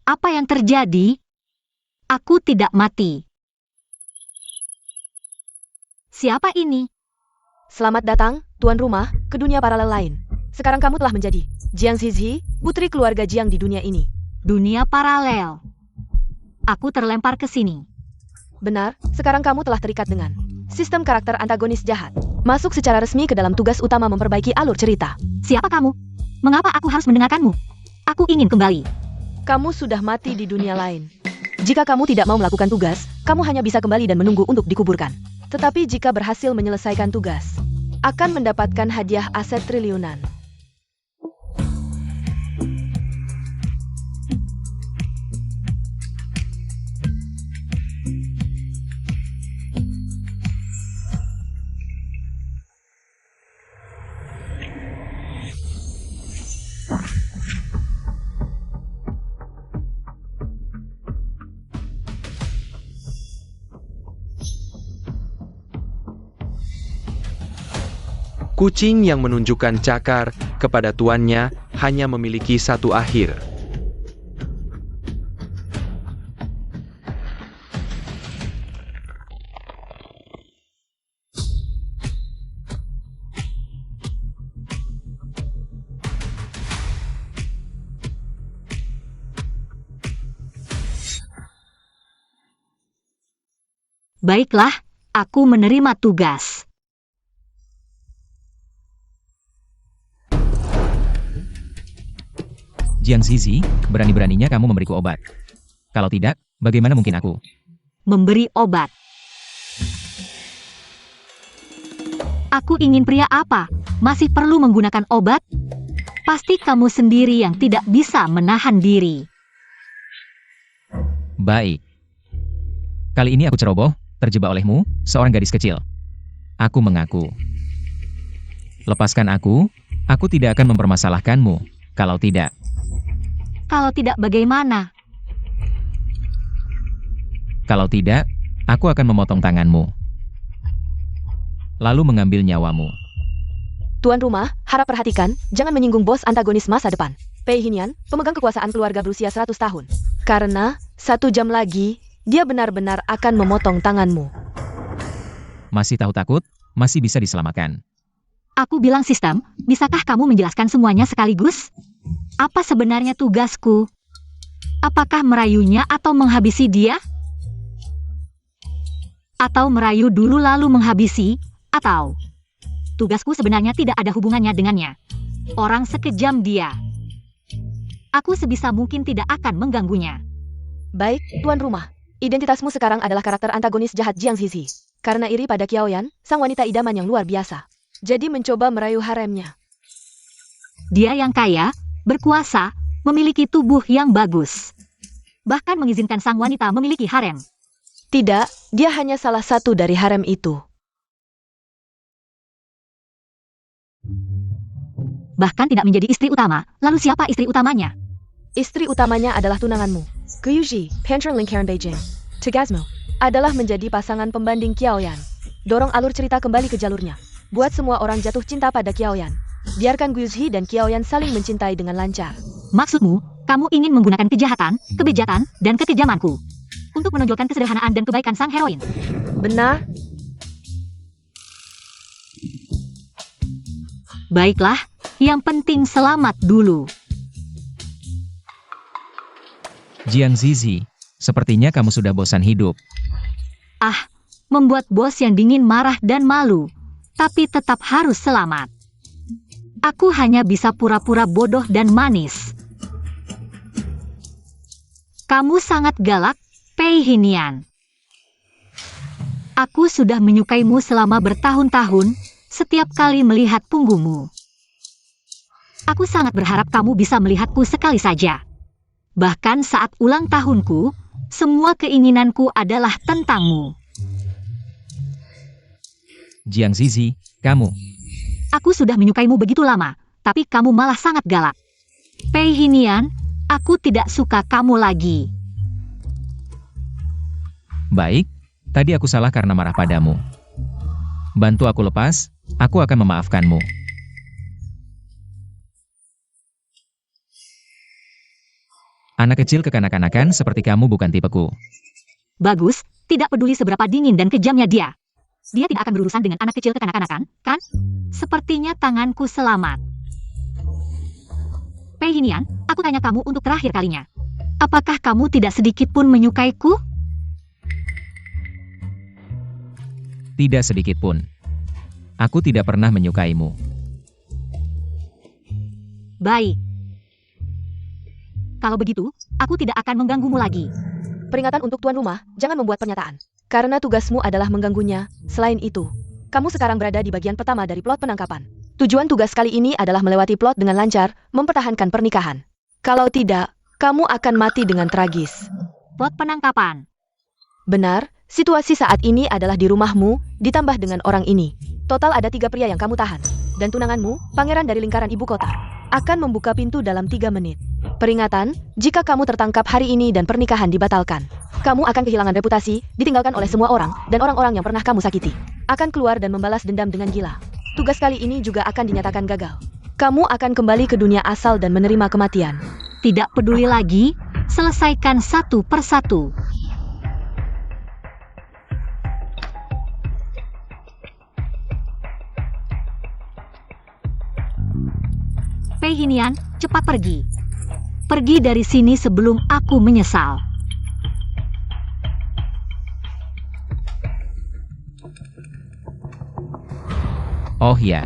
Apa yang terjadi? Aku tidak mati. Siapa ini? Selamat datang, tuan rumah, ke dunia paralel lain. Sekarang kamu telah menjadi Jiang Zizi, putri keluarga Jiang di dunia ini. Dunia paralel. Aku terlempar ke sini. Benar, sekarang kamu telah terikat dengan sistem karakter antagonis jahat. Masuk secara resmi ke dalam tugas utama memperbaiki alur cerita. Siapa kamu? Mengapa aku harus mendengarkanmu? Aku ingin kembali. Kamu sudah mati di dunia lain. Jika kamu tidak mau melakukan tugas, kamu hanya bisa kembali dan menunggu untuk dikuburkan. Tetapi jika berhasil menyelesaikan tugas, akan mendapatkan hadiah aset triliunan. Kucing yang menunjukkan cakar kepada tuannya hanya memiliki satu akhir. Baiklah, aku menerima tugas. Jiang Zizi, berani-beraninya kamu memberiku obat. Kalau tidak, bagaimana mungkin aku? Memberi obat. Aku ingin pria apa? Masih perlu menggunakan obat? Pasti kamu sendiri yang tidak bisa menahan diri. Baik. Kali ini aku ceroboh, terjebak olehmu, seorang gadis kecil. Aku mengaku. Lepaskan aku tidak akan mempermasalahkanmu. Kalau tidak, Kalau tidak bagaimana? Kalau tidak, aku akan memotong tanganmu. Lalu mengambil nyawamu. Tuan rumah, harap perhatikan, jangan menyinggung bos antagonis masa depan. Pei Hinian, pemegang kekuasaan keluarga berusia 100 tahun. Karena, 1 jam lagi, dia benar-benar akan memotong tanganmu. Masih tahu takut? Masih bisa diselamatkan. Aku bilang sistem, bisakah kamu menjelaskan semuanya sekaligus? Apa sebenarnya tugasku? Apakah merayunya atau menghabisi dia? Atau merayu dulu lalu menghabisi? Atau tugasku sebenarnya tidak ada hubungannya dengannya? Orang sekejam dia. Aku sebisa mungkin tidak akan mengganggunya. Baik, tuan rumah. Identitasmu sekarang adalah karakter antagonis jahat Jiang Zizi. Karena iri pada Qiaoyan, sang wanita idaman yang luar biasa. Jadi mencoba merayu haremnya. Dia yang kaya, berkuasa, memiliki tubuh yang bagus. Bahkan mengizinkan sang wanita memiliki harem. Tidak, dia hanya salah satu dari harem itu. Bahkan tidak menjadi istri utama. Lalu siapa istri utamanya? Istri utamanya adalah tunanganmu. Guyuji, Patron Lingkaran Beijing. Tegasmo adalah menjadi pasangan pembanding Qiaoyan. Dorong alur cerita kembali ke jalurnya. Buat semua orang jatuh cinta pada Qiaoyan. Biarkan Guizhi dan Qiaoyan saling mencintai dengan lancar. Maksudmu, kamu ingin menggunakan kejahatan, kebejatan, dan kekejamanku untuk menonjolkan kesederhanaan dan kebaikan sang heroin. Benar? Baiklah, yang penting selamat dulu. Jiang Zizi, sepertinya kamu sudah bosan hidup. Ah, membuat bos yang dingin marah dan malu, tapi tetap harus selamat. Aku hanya bisa pura-pura bodoh dan manis. Kamu sangat galak, Pei Hinian. Aku sudah menyukaimu selama bertahun-tahun, setiap kali melihat punggungmu. Aku sangat berharap kamu bisa melihatku sekali saja. Bahkan saat ulang tahunku, semua keinginanku adalah tentangmu. Jiang Zizi, kamu. Aku sudah menyukaimu begitu lama, tapi kamu malah sangat galak. Pei Hinian, aku tidak suka kamu lagi. Baik, tadi aku salah karena marah padamu. Bantu aku lepas, aku akan memaafkanmu. Anak kecil kekanak-kanakan seperti kamu bukan tipeku. Bagus, tidak peduli seberapa dingin dan kejamnya dia. Dia tidak akan berurusan dengan anak kecil kekanak-kanakan, kan? Sepertinya tanganku selamat. Pei Hinian, aku tanya kamu untuk terakhir kalinya. Apakah kamu tidak sedikit pun menyukaiku? Tidak sedikit pun. Aku tidak pernah menyukaimu. Baik. Kalau begitu, aku tidak akan mengganggumu lagi. Peringatan untuk tuan rumah, jangan membuat pernyataan. Karena tugasmu adalah mengganggunya. Selain itu, kamu sekarang berada di bagian pertama dari plot penangkapan. Tujuan tugas kali ini adalah melewati plot dengan lancar, mempertahankan pernikahan. Kalau tidak, kamu akan mati dengan tragis. Plot penangkapan. Benar, situasi saat ini adalah di rumahmu, ditambah dengan orang ini. Total ada 3 pria yang kamu tahan. Dan tunanganmu, pangeran dari lingkaran ibu kota, akan membuka pintu dalam 3 menit. Peringatan, jika kamu tertangkap hari ini dan pernikahan dibatalkan, kamu akan kehilangan reputasi, ditinggalkan oleh semua orang, dan orang-orang yang pernah kamu sakiti akan keluar dan membalas dendam dengan gila. Tugas kali ini juga akan dinyatakan gagal. Kamu akan kembali ke dunia asal dan menerima kematian. Tidak peduli lagi, selesaikan satu persatu. Pei Hinian, cepat pergi. Pergi dari sini sebelum aku menyesal. Oh ya.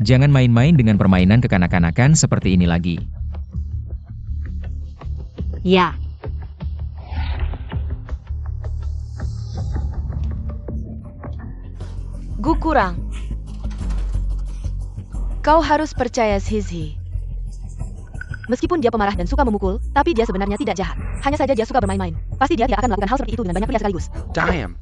Jangan main-main dengan permainan kekanak-kanakan seperti ini lagi. Ya. Gu kurang. Kau harus percaya Zhizi. Meskipun dia pemarah dan suka memukul, tapi dia sebenarnya tidak jahat. Hanya saja dia suka bermain-main. Pasti dia tidak akan melakukan hal seperti itu dengan banyak pria sekaligus. Damn.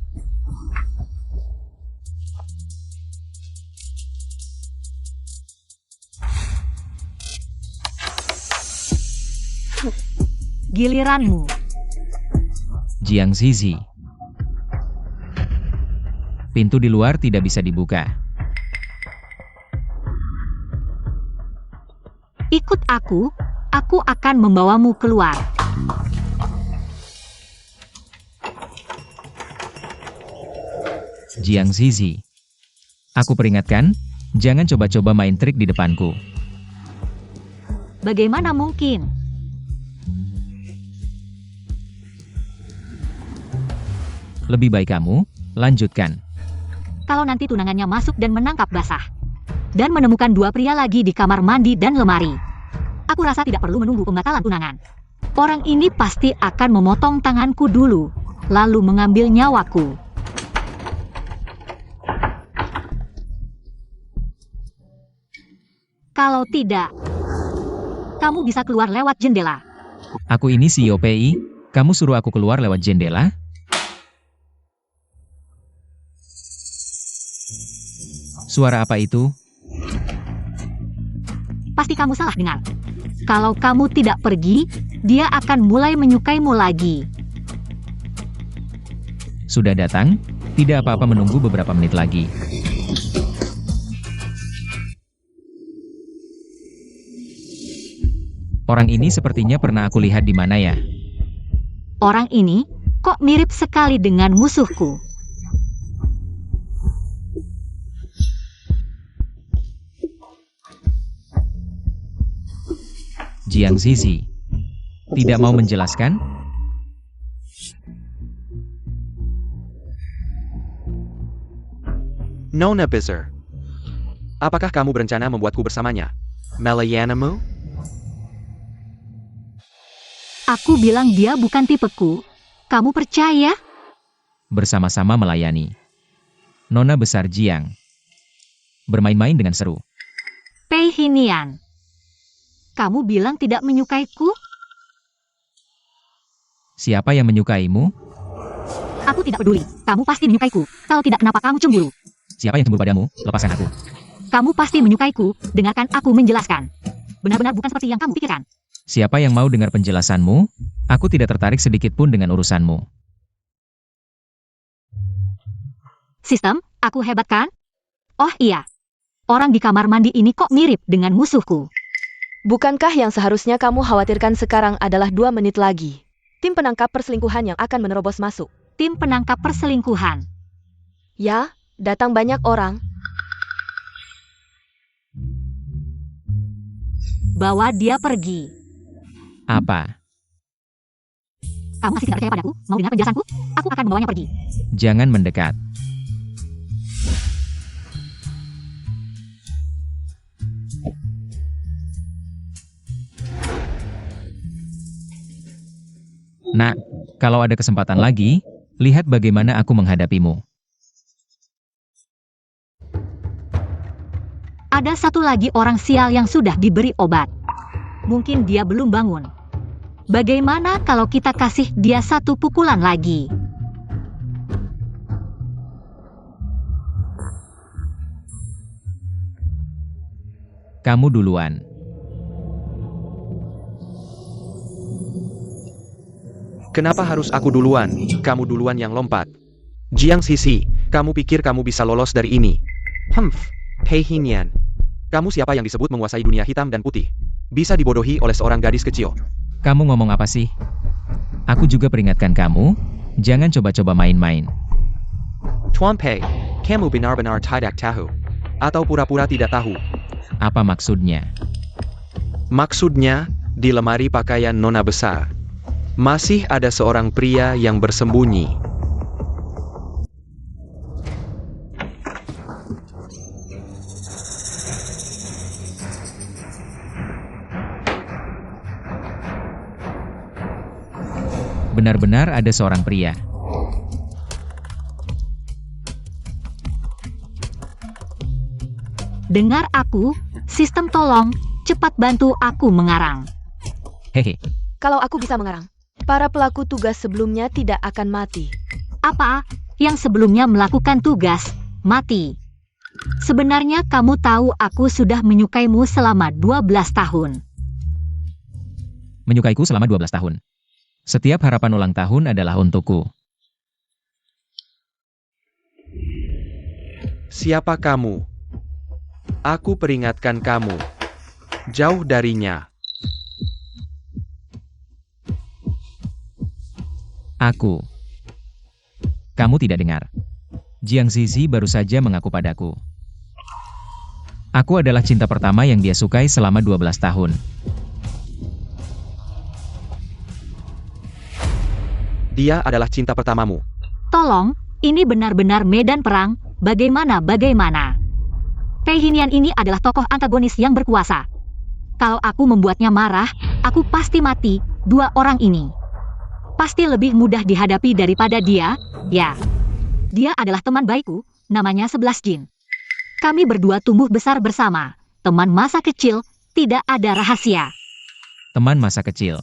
Giliranmu. Jiang Zizi. Pintu di luar tidak bisa dibuka. Ikut aku akan membawamu keluar. Jiang Zizi. Aku peringatkan, jangan coba-coba main trik di depanku. Bagaimana mungkin? Lebih baik kamu, lanjutkan. Kalau nanti tunangannya masuk dan menangkap basah. Dan menemukan 2 pria lagi di kamar mandi dan lemari. Aku rasa tidak perlu menunggu pembatalan tunangan. Orang ini pasti akan memotong tanganku dulu, lalu mengambil nyawaku. Kalau tidak, kamu bisa keluar lewat jendela. Aku ini CEO PI, kamu suruh aku keluar lewat jendela? Suara apa itu? Pasti kamu salah dengar. Kalau kamu tidak pergi, dia akan mulai menyukaimu lagi. Sudah datang? Tidak apa-apa menunggu beberapa menit lagi. Orang ini sepertinya pernah aku lihat di mana ya? Orang ini kok mirip sekali dengan musuhku. Jiang Zizi. Tidak mau menjelaskan? Nona Bizer. Apakah kamu berencana membuatku bersamanya? Melayanamu? Aku bilang dia bukan tipeku. Kamu percaya? Bersama-sama melayani. Nona besar Jiang. Bermain-main dengan seru. Pei Hinian. Kamu bilang tidak menyukaiku? Siapa yang menyukaimu? Aku tidak peduli. Kamu pasti menyukaiku. Kalau tidak, kenapa kamu cemburu? Siapa yang cemburu padamu? Lepaskan aku. Kamu pasti menyukaiku. Dengarkan aku menjelaskan. Benar-benar bukan seperti yang kamu pikirkan. Siapa yang mau dengar penjelasanmu? Aku tidak tertarik sedikit pun dengan urusanmu. Sistem, aku hebat kan? Oh iya. Orang di kamar mandi ini kok mirip dengan musuhku. Bukankah yang seharusnya kamu khawatirkan sekarang adalah 2 menit lagi? Tim penangkap perselingkuhan yang akan menerobos masuk. Tim penangkap perselingkuhan. Ya, datang banyak orang. Bawa dia pergi. Apa? Kamu masih tidak percaya padaku? Mau dengar penjelasanku? Aku akan membawanya pergi. Jangan mendekat. Nak, kalau ada kesempatan lagi, lihat bagaimana aku menghadapimu. Ada satu lagi orang sial yang sudah diberi obat. Mungkin dia belum bangun. Bagaimana kalau kita kasih dia 1 pukulan lagi? Kamu duluan. Kenapa harus aku duluan? Kamu duluan yang lompat. Jiang Sisi, kamu pikir kamu bisa lolos dari ini? Pei Hinian. Kamu siapa yang disebut menguasai dunia hitam dan putih? Bisa dibodohi oleh seorang gadis kecil. Kamu ngomong apa sih? Aku juga peringatkan kamu, jangan coba-coba main-main. Tuan Pei, kamu benar-benar tidak tahu. Atau pura-pura tidak tahu. Apa maksudnya? Maksudnya, di lemari pakaian nona besar, masih ada seorang pria yang bersembunyi. Benar-benar ada seorang pria. Dengar aku, sistem tolong, cepat bantu aku mengarang. Hehe, Kalau aku bisa mengarang, para pelaku tugas sebelumnya tidak akan mati. Apa? Yang sebelumnya melakukan tugas, mati. Sebenarnya kamu tahu aku sudah menyukaimu selama 12 tahun. menyukaiku selama 12 tahun. Setiap harapan ulang tahun adalah untukku. Siapa kamu? Aku peringatkan kamu. Jauh darinya. Aku. Kamu tidak dengar. Jiang Zizi baru saja mengaku padaku. Aku adalah cinta pertama yang dia sukai selama 12 tahun. Dia adalah cinta pertamamu. Tolong, ini benar-benar medan perang, bagaimana? Pei Hinian ini adalah tokoh antagonis yang berkuasa. Kalau aku membuatnya marah, aku pasti mati. 2 orang ini pasti lebih mudah dihadapi daripada dia, ya. Dia adalah teman baikku, namanya 11 Jin. Kami berdua tumbuh besar bersama, teman masa kecil, tidak ada rahasia. Teman masa kecil.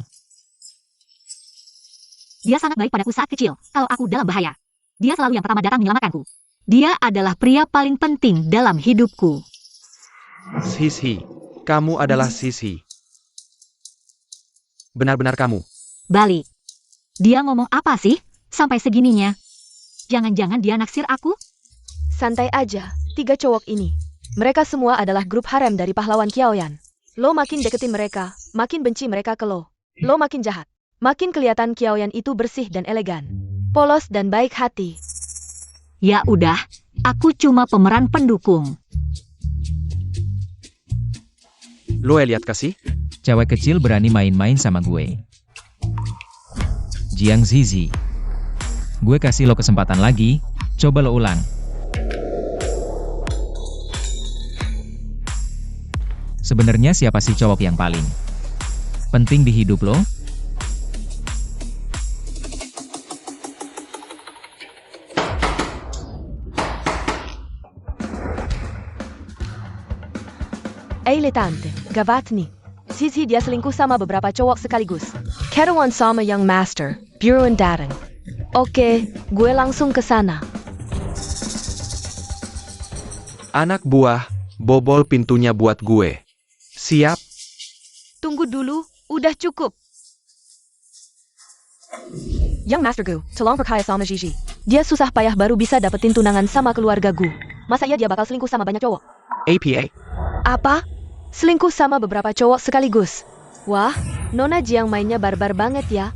Dia sangat baik padaku saat kecil, kalau aku dalam bahaya. Dia selalu yang pertama datang menyelamatkanku. Dia adalah pria paling penting dalam hidupku. Sisi. Kamu adalah Sisi. Benar-benar kamu. Balik. Dia ngomong apa sih? Sampai segininya. Jangan-jangan dia naksir aku? Santai aja, 3 cowok ini. Mereka semua adalah grup harem dari pahlawan Qiaoyan. Lo makin deketin mereka, makin benci mereka ke lo. Lo makin jahat. Makin kelihatan Qiaoyan itu bersih dan elegan. Polos dan baik hati. Ya udah, aku cuma pemeran pendukung. Lo lihat kasih? Cewek kecil berani main-main sama gue. Jiang Zizi. Gue kasih lo kesempatan lagi, coba lo ulang. Sebenarnya siapa sih cowok yang paling penting di hidup lo? Tante, Gavatni. Zizi dia selingkuh sama beberapa cowok sekaligus. Ketahuan sama yang master, Buruan Darren. Oke, gue langsung ke sana. Anak buah, bobol pintunya buat gue. Siap? Tunggu dulu, udah cukup. Yang Master Gu, tolong percaya sama Gigi. Dia susah payah baru bisa dapetin tunangan sama keluarga Gu. Masa iya dia bakal selingkuh sama banyak cowok? APA. Apa? Selingkuh sama beberapa cowok sekaligus. Wah, Nona Jiang mainnya barbar banget ya.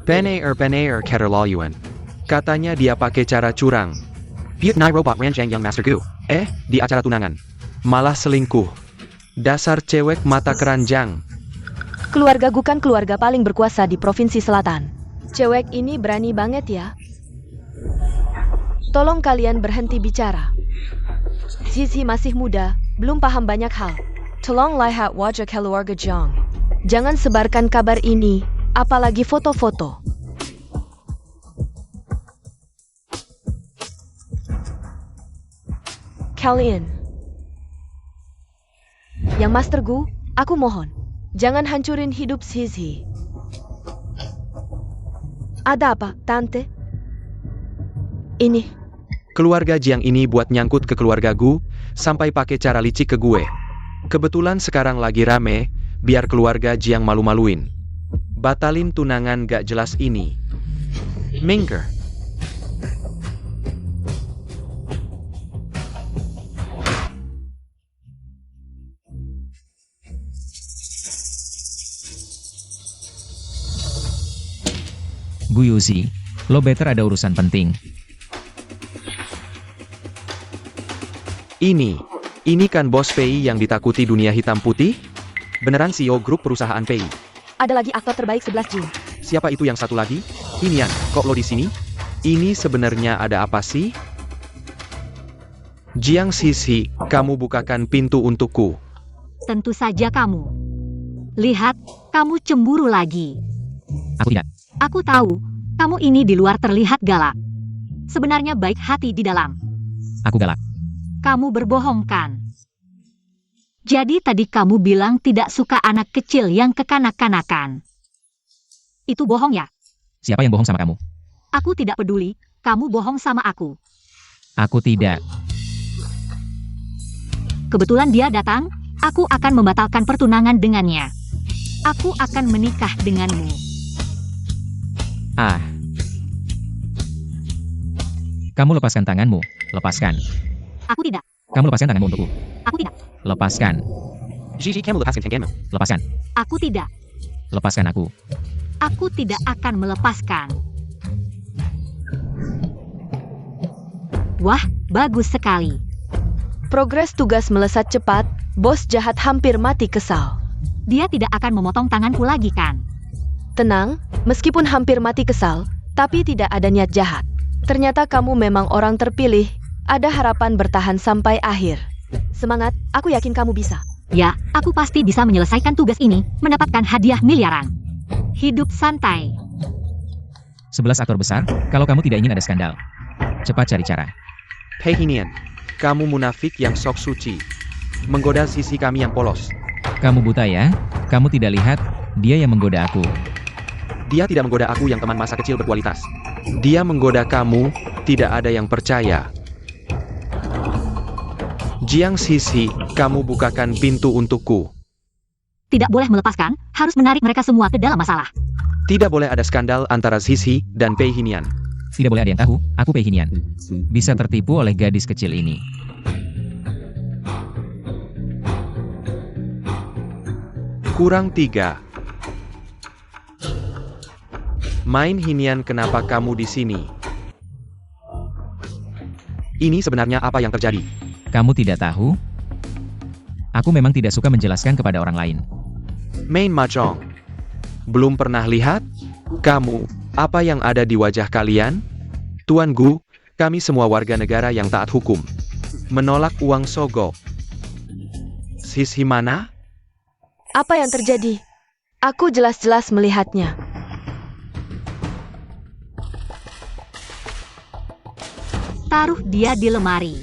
Benar keterlaluan. Katanya dia pakai cara curang. Viet Nai robot ranjang yang Master Gu. Di acara tunangan. Malah selingkuh. Dasar cewek mata keranjang. Keluarga Gu kan keluarga paling berkuasa di Provinsi Selatan. Cewek ini berani banget ya. Tolong kalian berhenti bicara. Zizi masih muda, belum paham banyak hal. Tolong lihat wajah keluarga Jiang. Jangan sebarkan kabar ini, apalagi foto-foto. Kalian. Yang Master Gu, aku mohon. Jangan hancurin hidup Zizi. Ada apa, Tante? Ini. Keluarga Jiang ini buat nyangkut ke keluarga Gu, sampai pakai cara licik ke gue. Kebetulan sekarang lagi rame, biar keluarga Jiang malu-maluin. Batalin tunangan gak jelas ini. Mingger. Gu Yuzi, lo better ada urusan penting. Ini kan bos PI yang ditakuti dunia hitam putih? Beneran CEO grup perusahaan PI. Ada lagi aktor terbaik 11 Jun. Siapa itu yang satu lagi? Hinian, kok lo di sini? Ini sebenarnya ada apa sih? Jiang Sisi, kamu bukakan pintu untukku. Tentu saja kamu. Lihat, kamu cemburu lagi. Aku tidak. Aku tahu, kamu ini di luar terlihat galak. Sebenarnya baik hati di dalam. Aku galak. Kamu berbohong kan? Jadi tadi kamu bilang tidak suka anak kecil yang kekanak-kanakan. Itu bohong ya? Siapa yang bohong sama kamu? Aku tidak peduli, kamu bohong sama aku. Aku tidak. Kebetulan dia datang, aku akan membatalkan pertunangan dengannya. Aku akan menikah denganmu. Kamu lepaskan tanganmu. Lepaskan. Aku tidak. Kamu lepaskan tanganmu untukku. Aku tidak. Lepaskan. Gigi, kamu lepaskan tanganmu. Lepaskan. Aku tidak. Lepaskan aku. Aku tidak akan melepaskan. Wah, bagus sekali. Progres tugas melesat cepat, bos jahat hampir mati kesal. Dia tidak akan memotong tanganku lagi kan? Tenang, meskipun hampir mati kesal, tapi tidak ada niat jahat. Ternyata kamu memang orang terpilih, ada harapan bertahan sampai akhir. Semangat, aku yakin kamu bisa. Ya, aku pasti bisa menyelesaikan tugas ini, mendapatkan hadiah miliaran. Hidup santai. 11 aktor besar, kalau kamu tidak ingin ada skandal. Cepat cari cara. Hei Hinian, kamu munafik yang sok suci. Menggoda sisi kami yang polos. Kamu buta ya? Kamu tidak lihat? Dia yang menggoda aku. Dia tidak menggoda aku yang teman masa kecil berkualitas. Dia menggoda kamu, tidak ada yang percaya. Jiang Sisi, kamu bukakan pintu untukku. Tidak boleh melepaskan, harus menarik mereka semua ke dalam masalah. Tidak boleh ada skandal antara Sisi dan Pei Hinian. Tidak boleh ada yang tahu, aku Pei Hinian. Bisa tertipu oleh gadis kecil ini. Kurang 3. Main Hinian, kenapa kamu di sini? Ini sebenarnya apa yang terjadi? Kamu tidak tahu? Aku memang tidak suka menjelaskan kepada orang lain. Main mahjong. Belum pernah lihat? Kamu, apa yang ada di wajah kalian? Tuan Gu, kami semua warga negara yang taat hukum. Menolak uang sogok. Sisi mana? Apa yang terjadi? Aku jelas-jelas melihatnya. Taruh dia di lemari.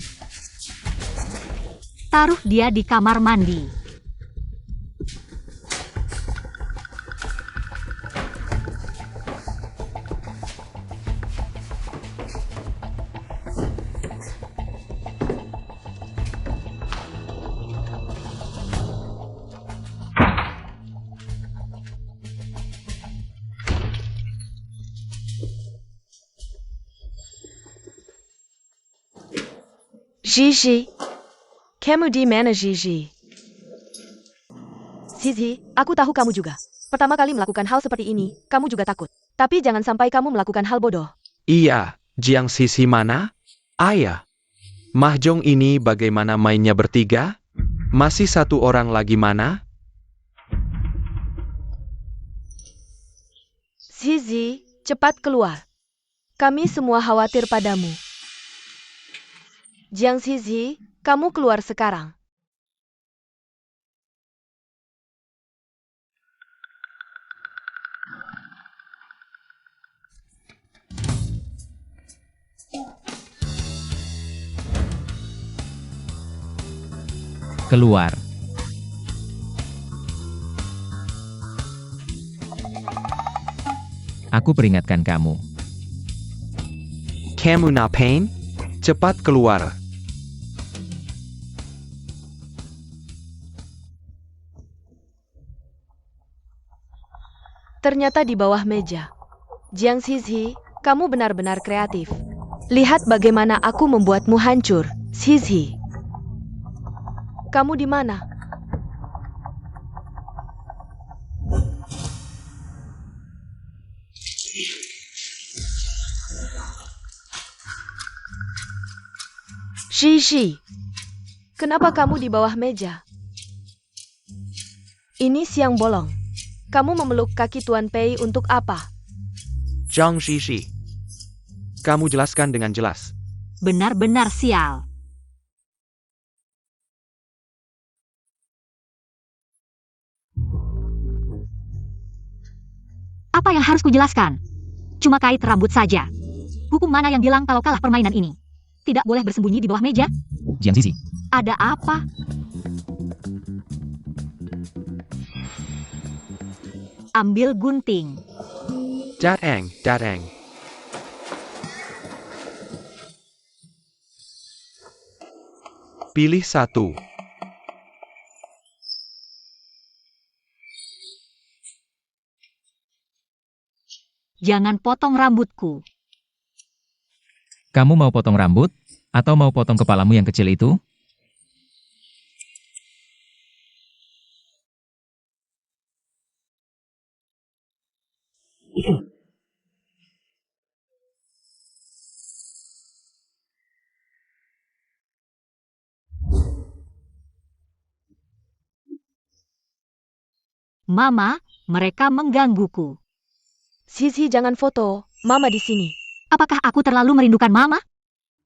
Taruh dia di kamar mandi. Gigi. Kamu di mana Gigi? Zizi, aku tahu kamu juga. Pertama kali melakukan hal seperti ini, kamu juga takut. Tapi jangan sampai kamu melakukan hal bodoh. Iya, Jiang Sisi mana? Ayah. Mahjong ini bagaimana mainnya bertiga? Masih satu orang lagi mana? Zizi, cepat keluar. Kami semua khawatir padamu. Jiang Zizi, kamu keluar sekarang. Keluar. Aku peringatkan kamu. Kamu ngapain? Cepat keluar. Ternyata di bawah meja. Jiang Zizi, kamu benar-benar kreatif. Lihat bagaimana aku membuatmu hancur, Zizi. Kamu di mana? Zizi, kenapa kamu di bawah meja? Ini siang bolong. Kamu memeluk kaki Tuan Pei untuk apa? Zhang Shishi. Kamu jelaskan dengan jelas. Benar-benar sial. Apa yang harus kujelaskan? Cuma kait rambut saja. Hukum mana yang bilang kalau kalah permainan ini? Tidak boleh bersembunyi di bawah meja? Jiang Zizi. Ada apa? Ambil gunting. Datang, datang. Pilih satu. Jangan potong rambutku. Kamu mau potong rambut? Atau mau potong kepalamu yang kecil itu? Mama, mereka menggangguku. Zizi, jangan foto. Mama di sini. Apakah aku terlalu merindukan Mama?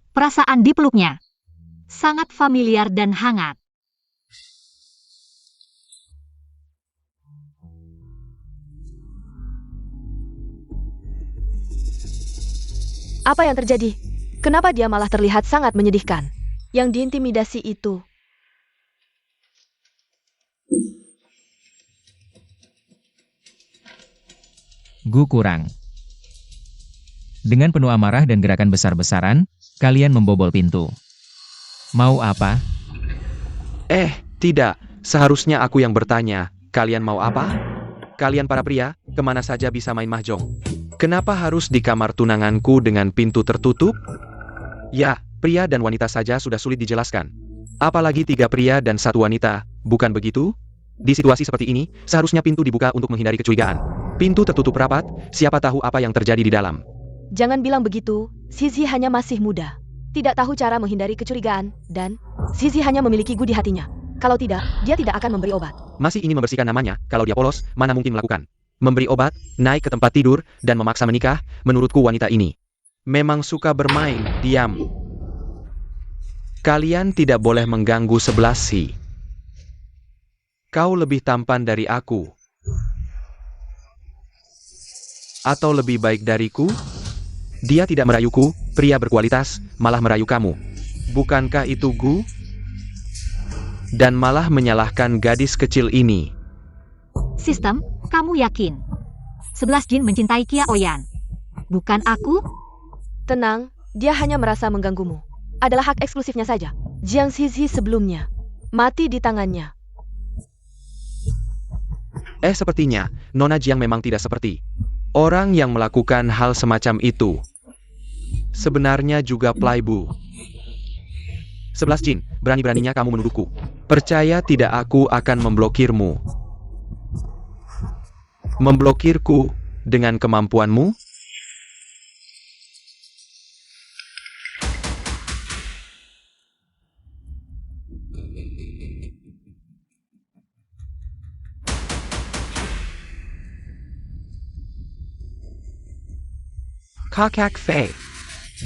Perasaan dipeluknya sangat familiar dan hangat. Apa yang terjadi? Kenapa dia malah terlihat sangat menyedihkan? Yang diintimidasi itu. Gu kurang. Dengan penuh amarah dan gerakan besar-besaran, kalian membobol pintu. Mau apa? Tidak. Seharusnya aku yang bertanya. Kalian mau apa? Kalian para pria, kemana saja bisa main mahjong? Kenapa harus di kamar tunanganku dengan pintu tertutup? Ya, pria dan wanita saja sudah sulit dijelaskan. Apalagi 3 pria dan 1 wanita, bukan begitu? Di situasi seperti ini, seharusnya pintu dibuka untuk menghindari kecurigaan. Pintu tertutup rapat, siapa tahu apa yang terjadi di dalam. Jangan bilang begitu, Zizi hanya masih muda. Tidak tahu cara menghindari kecurigaan, dan Zizi hanya memiliki gu di hatinya. Kalau tidak, dia tidak akan memberi obat. Masih ingin membersihkan namanya, kalau dia polos, mana mungkin melakukan. Memberi obat, naik ke tempat tidur, dan memaksa menikah, menurutku wanita ini memang suka bermain, diam. Kalian tidak boleh mengganggu sebelah si. Kau lebih tampan dari aku. Atau lebih baik dariku? Dia tidak merayuku, pria berkualitas, malah merayu kamu. Bukankah itu gu? Dan malah menyalahkan gadis kecil ini. Sistem, kamu yakin? 11 jin mencintai Kia Oyan. Bukan aku? Tenang, dia hanya merasa mengganggumu. Adalah hak eksklusifnya saja. Jiang Zizi sebelumnya mati di tangannya. Sepertinya, Nona Jiang memang tidak seperti orang yang melakukan hal semacam itu. Sebenarnya juga playboy. 11 jin, berani-beraninya kamu menuduhku. Percaya tidak, aku akan memblokirmu. Memblokirku dengan kemampuanmu? Kakak Fei.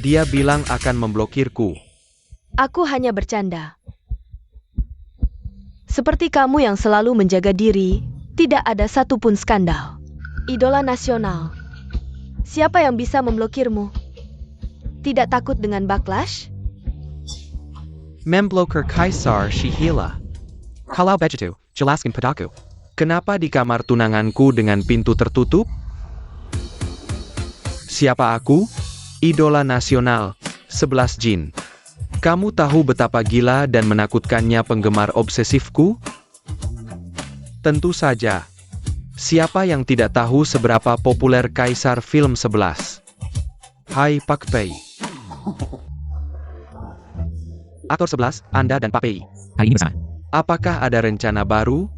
Dia bilang akan memblokirku. Aku hanya bercanda. Seperti kamu yang selalu menjaga diri, tidak ada satupun skandal. Idola nasional. Siapa yang bisa memblokirmu? Tidak takut dengan backlash? Memblokir Kaisar Shihila. Kalau begitu, jelaskan padaku. Kenapa di kamar tunanganku dengan pintu tertutup? Siapa aku? Idola nasional, 11 jin. Kamu tahu betapa gila dan menakutkannya penggemar obsesifku? Tentu saja. Siapa yang tidak tahu seberapa populer Kaisar film 11? Hai Pak Pei. Aktor 11, Anda dan Pak Pei. Hari ini bersama. Apakah ada rencana baru?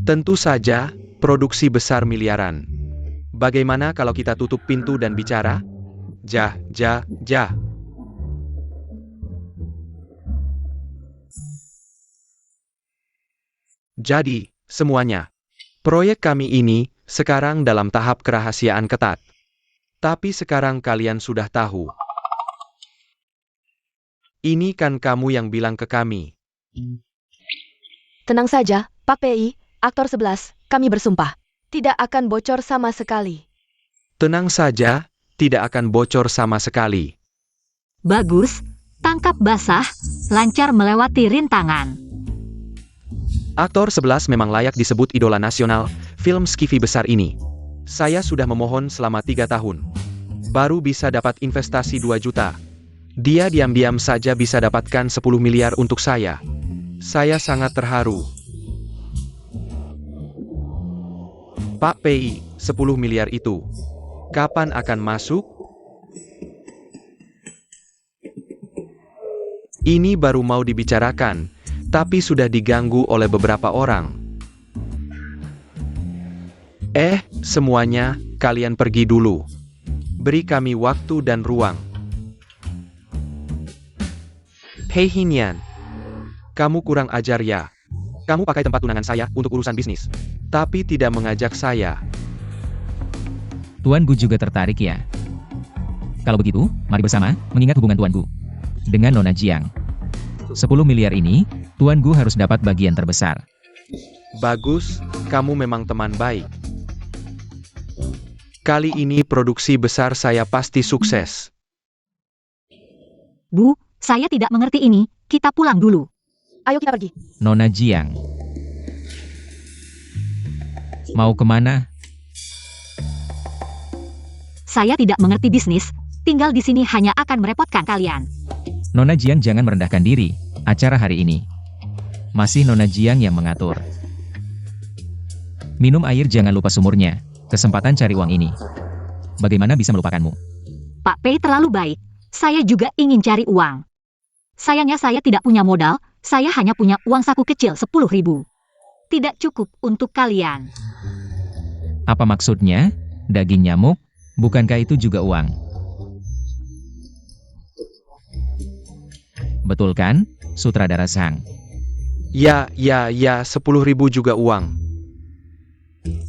Tentu saja, produksi besar miliaran. Bagaimana kalau kita tutup pintu dan bicara? Jah. Jadi, semuanya. Proyek kami ini, sekarang dalam tahap kerahasiaan ketat. Tapi sekarang kalian sudah tahu. Ini kan kamu yang bilang ke kami. Tenang saja, Pak PI, aktor 11, kami bersumpah. Tidak akan bocor sama sekali. Tenang saja, tidak akan bocor sama sekali. Bagus, tangkap basah, lancar melewati rintangan. Aktor 11 memang layak disebut idola nasional, film skifi besar ini. Saya sudah memohon selama 3 tahun. Baru bisa dapat investasi 2 juta. Dia diam-diam saja bisa dapatkan 10 miliar untuk saya. Saya sangat terharu. Pak PI, 10 miliar itu. Kapan akan masuk? Ini baru mau dibicarakan, tapi sudah diganggu oleh beberapa orang. Semuanya, kalian pergi dulu. Beri kami waktu dan ruang. Hei Hinian, kamu kurang ajar ya. Kamu pakai tempat tunangan saya untuk urusan bisnis, tapi tidak mengajak saya. Tuan Gu juga tertarik ya. Kalau begitu, mari bersama, mengingat hubungan Tuan Gu dengan Nona Jiang. 10 miliar ini, Tuan Gu harus dapat bagian terbesar. Bagus, kamu memang teman baik. Kali ini produksi besar saya pasti sukses. Bu, saya tidak mengerti ini, kita pulang dulu. Ayo kita pergi. Nona Jiang. Mau kemana? Saya tidak mengerti bisnis, tinggal di sini hanya akan merepotkan kalian. Nona Jiang jangan merendahkan diri. Acara hari ini masih Nona Jiang yang mengatur. Minum air jangan lupa sumurnya. Kesempatan cari uang ini. Bagaimana bisa melupakanmu? Pak Pei terlalu baik, saya juga ingin cari uang. Sayangnya saya tidak punya modal, saya hanya punya uang saku kecil 10.000. Tidak cukup untuk kalian. Apa maksudnya? Daging nyamuk? Bukankah itu juga uang? Betul kan, sutradara Sang? Ya, 10.000 juga uang.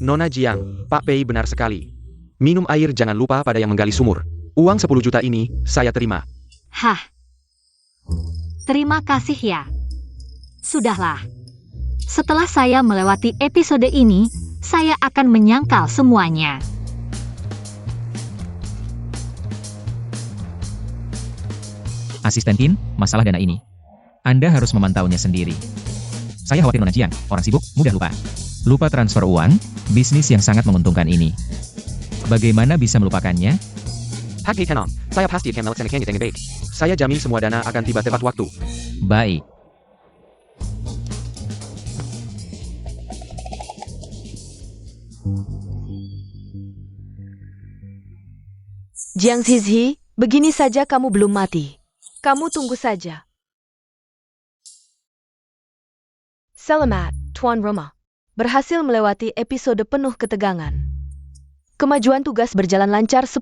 Nona Jiang, Pak Pei benar sekali. Minum air jangan lupa pada yang menggali sumur. Uang 10 juta ini, saya terima. Hah. Terima kasih ya. Sudahlah. Setelah saya melewati episode ini, saya akan menyangkal semuanya. Asisten Kin, masalah dana ini. Anda harus memantaunya sendiri. Saya khawatir Nona Jiang, orang sibuk, mudah lupa. Lupa transfer uang, bisnis yang sangat menguntungkan ini. Bagaimana bisa melupakannya? Pak Tenang, saya pasti akan melaksanakannya dengan baik. Saya jamin semua dana akan tiba tepat waktu. Baik. Jiang Zizhi, begini saja kamu belum mati. Kamu tunggu saja. Selamat, Tuan Rumah. berhasil melewati episode penuh ketegangan. Kemajuan tugas berjalan lancar 10%.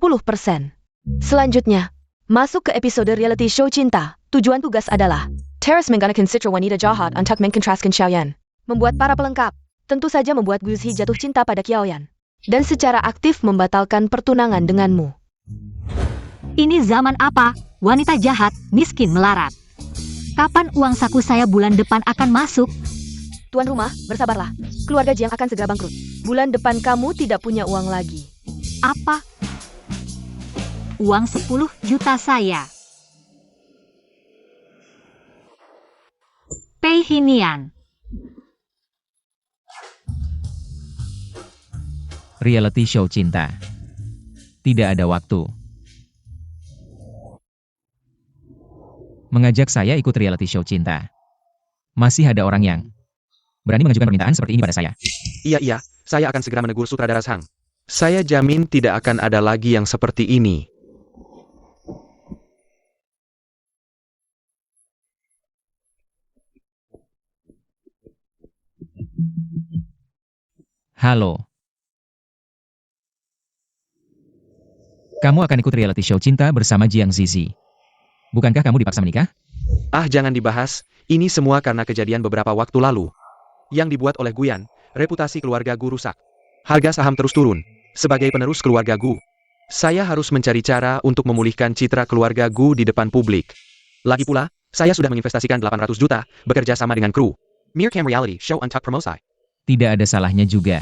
Selanjutnya, masuk ke episode reality show cinta. Tujuan tugas adalah Teras menggunakan citra wanita jahat untuk mengkontraskan Xiaoyan. Membuat para pelengkap, tentu saja membuat Gu Yuzi jatuh cinta pada Qiaoyan. Dan secara aktif membatalkan pertunangan denganmu. Ini zaman apa? Wanita jahat, miskin melarat. Kapan uang saku saya bulan depan akan masuk? Tuan rumah, bersabarlah. Keluarga Jiang akan segera bangkrut. Bulan depan kamu tidak punya uang lagi. Apa? Uang 10 juta saya. Pei Hinian. Reality show cinta. Tidak ada waktu. Mengajak saya ikut reality show cinta. Masih ada orang yang berani mengajukan permintaan seperti ini pada saya. Iya, saya akan segera menegur sutradara Sang. Saya jamin tidak akan ada lagi yang seperti ini. Halo. Kamu akan ikut reality show cinta bersama Jiang Zizi. Bukankah kamu dipaksa menikah? Ah, jangan dibahas. Ini semua karena kejadian beberapa waktu lalu. Yang dibuat oleh Guyan, reputasi keluarga Gu rusak. Harga saham terus turun. Sebagai penerus keluarga Gu, saya harus mencari cara untuk memulihkan citra keluarga Gu di depan publik. Lagi pula, saya sudah menginvestasikan 800 juta, bekerja sama dengan kru Mircam Reality Show untuk promosi. Tidak ada salahnya juga.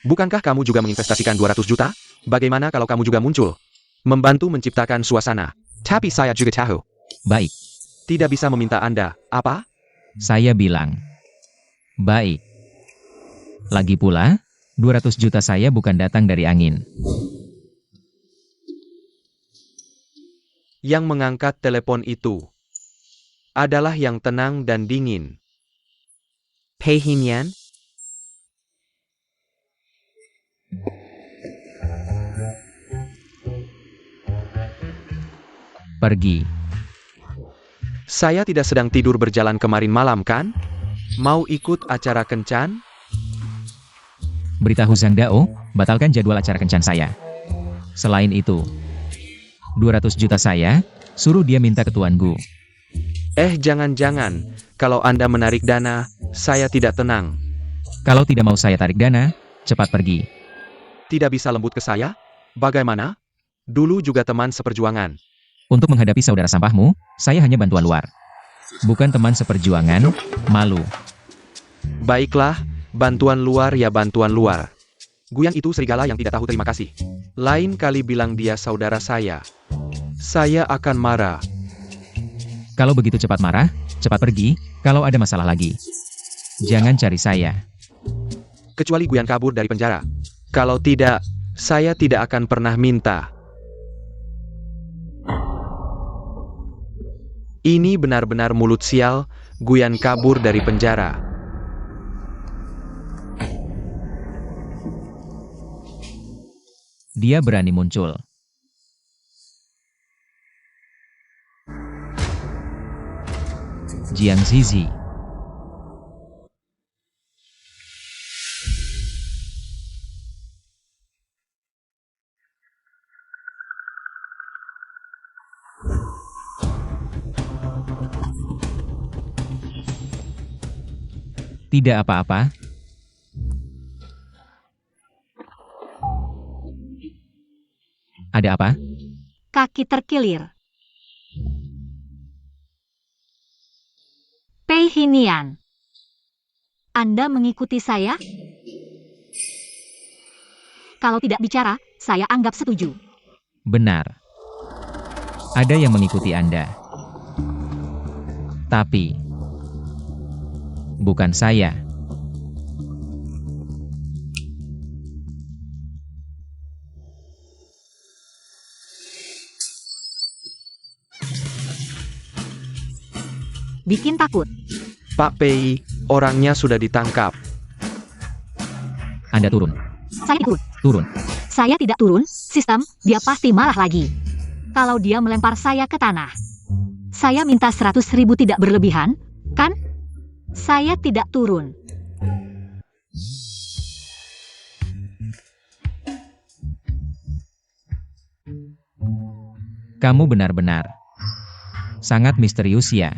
Bukankah kamu juga menginvestasikan 200 juta? Bagaimana kalau kamu juga muncul? Membantu menciptakan suasana. Tapi saya juga tahu. Baik. Tidak bisa meminta Anda, apa? Saya bilang. Baik. Lagi pula, 200 juta saya bukan datang dari angin. Yang mengangkat telepon itu adalah yang tenang dan dingin. Pei Hinian? Pergi. Saya tidak sedang tidur berjalan kemarin malam kan? Mau ikut acara kencan? Beritahu Zhang Dao, batalkan jadwal acara kencan saya. Selain itu, 200 juta saya, suruh dia minta ke Tuan Gu. Jangan-jangan, kalau Anda menarik dana, saya tidak tenang. Kalau tidak mau saya tarik dana, cepat pergi. Tidak bisa lembut ke saya? Bagaimana? Dulu juga teman seperjuangan. Untuk menghadapi saudara sampahmu, saya hanya bantuan luar. Bukan teman seperjuangan, malu. Baiklah, bantuan luar ya bantuan luar. Guyan itu serigala yang tidak tahu terima kasih. Lain kali bilang dia saudara saya. Saya akan marah. Kalau begitu cepat marah, cepat pergi, kalau ada masalah lagi. Jangan cari saya. Kecuali Guyan kabur dari penjara. Kalau tidak, saya tidak akan pernah minta. Ini benar-benar mulut sial, Guyan kabur dari penjara. Dia berani muncul. Jiang Zizi. Tidak apa-apa. Ada apa? Kaki terkilir. Pei Hinian. Anda mengikuti saya? Kalau tidak bicara, saya anggap setuju. Benar. Ada yang mengikuti Anda. Tapi bukan saya. Bikin takut. Pak Pei, orangnya sudah ditangkap. Anda turun. Saya turun. Turun. Saya tidak turun, sistem, dia pasti marah lagi. Kalau dia melempar saya ke tanah. Saya minta 100.000 tidak berlebihan, kan? Saya tidak turun. Kamu benar-benar sangat misterius ya.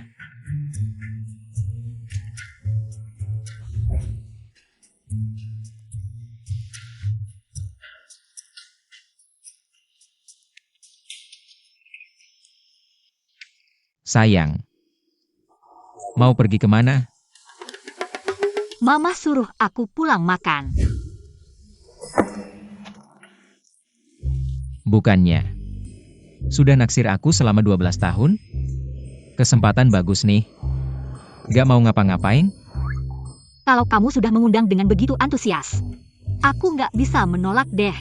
Sayang, mau pergi kemana? Mama suruh aku pulang makan. Bukannya sudah naksir aku selama 12 tahun? Kesempatan bagus nih. Gak mau ngapa-ngapain? Kalau kamu sudah mengundang dengan begitu antusias, aku nggak bisa menolak deh.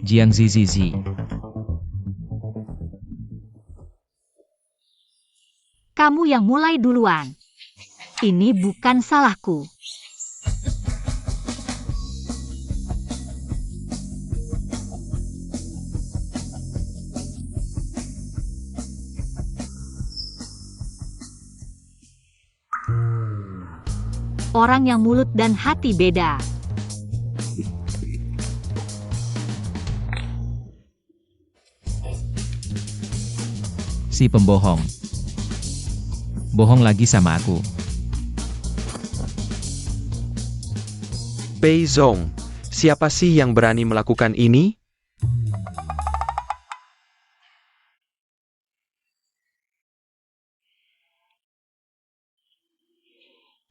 Jiang Zizizi. Kamu yang mulai duluan. Ini bukan salahku. Orang yang mulut dan hati beda. Si pembohong. Bohong lagi sama aku. Pei Zong, siapa sih yang berani melakukan ini?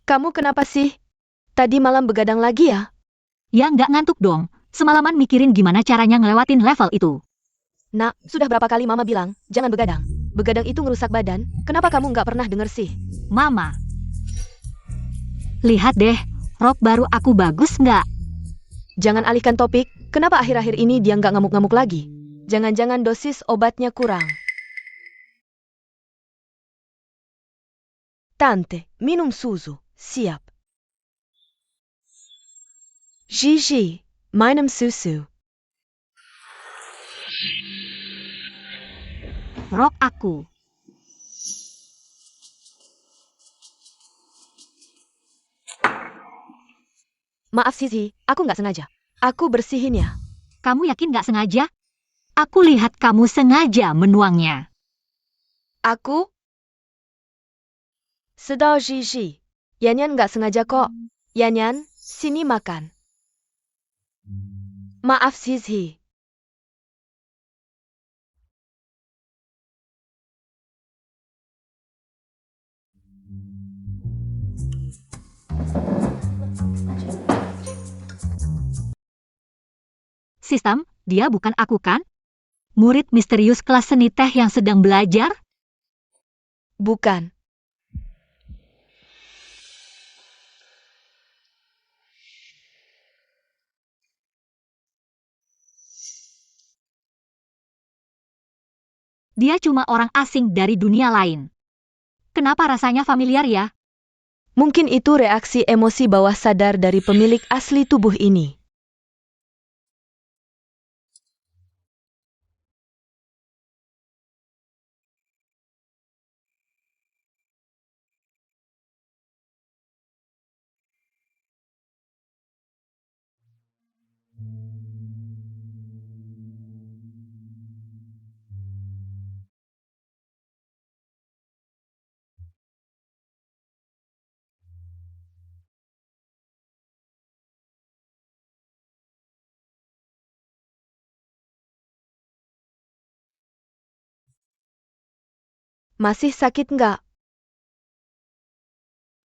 Kamu kenapa sih? Tadi malam begadang lagi ya? Ya nggak ngantuk dong. Semalaman mikirin gimana caranya ngelewatin level itu. Nak, sudah berapa kali Mama bilang, jangan begadang. Begadang itu ngerusak badan, kenapa kamu nggak pernah denger sih? Mama. Lihat deh, rok baru aku bagus nggak? Jangan alihkan topik, kenapa akhir-akhir ini dia nggak ngamuk-ngamuk lagi? Jangan-jangan dosis obatnya kurang. Tante, minum susu, siap. Gigi, minum susu. Rok aku. Maaf Sisi, aku nggak sengaja. Aku bersihin ya. Kamu yakin nggak sengaja? Aku lihat kamu sengaja menuangnya. Aku? Sedal Gigi. Yanyan nggak sengaja kok. Yanyan, sini makan. Maaf Sisi. Sistem, dia bukan aku kan? Murid misterius kelas seni teh yang sedang belajar? Bukan. Dia cuma orang asing dari dunia lain. Kenapa rasanya familiar ya? Mungkin itu reaksi emosi bawah sadar dari pemilik asli tubuh ini. Masih sakit nggak?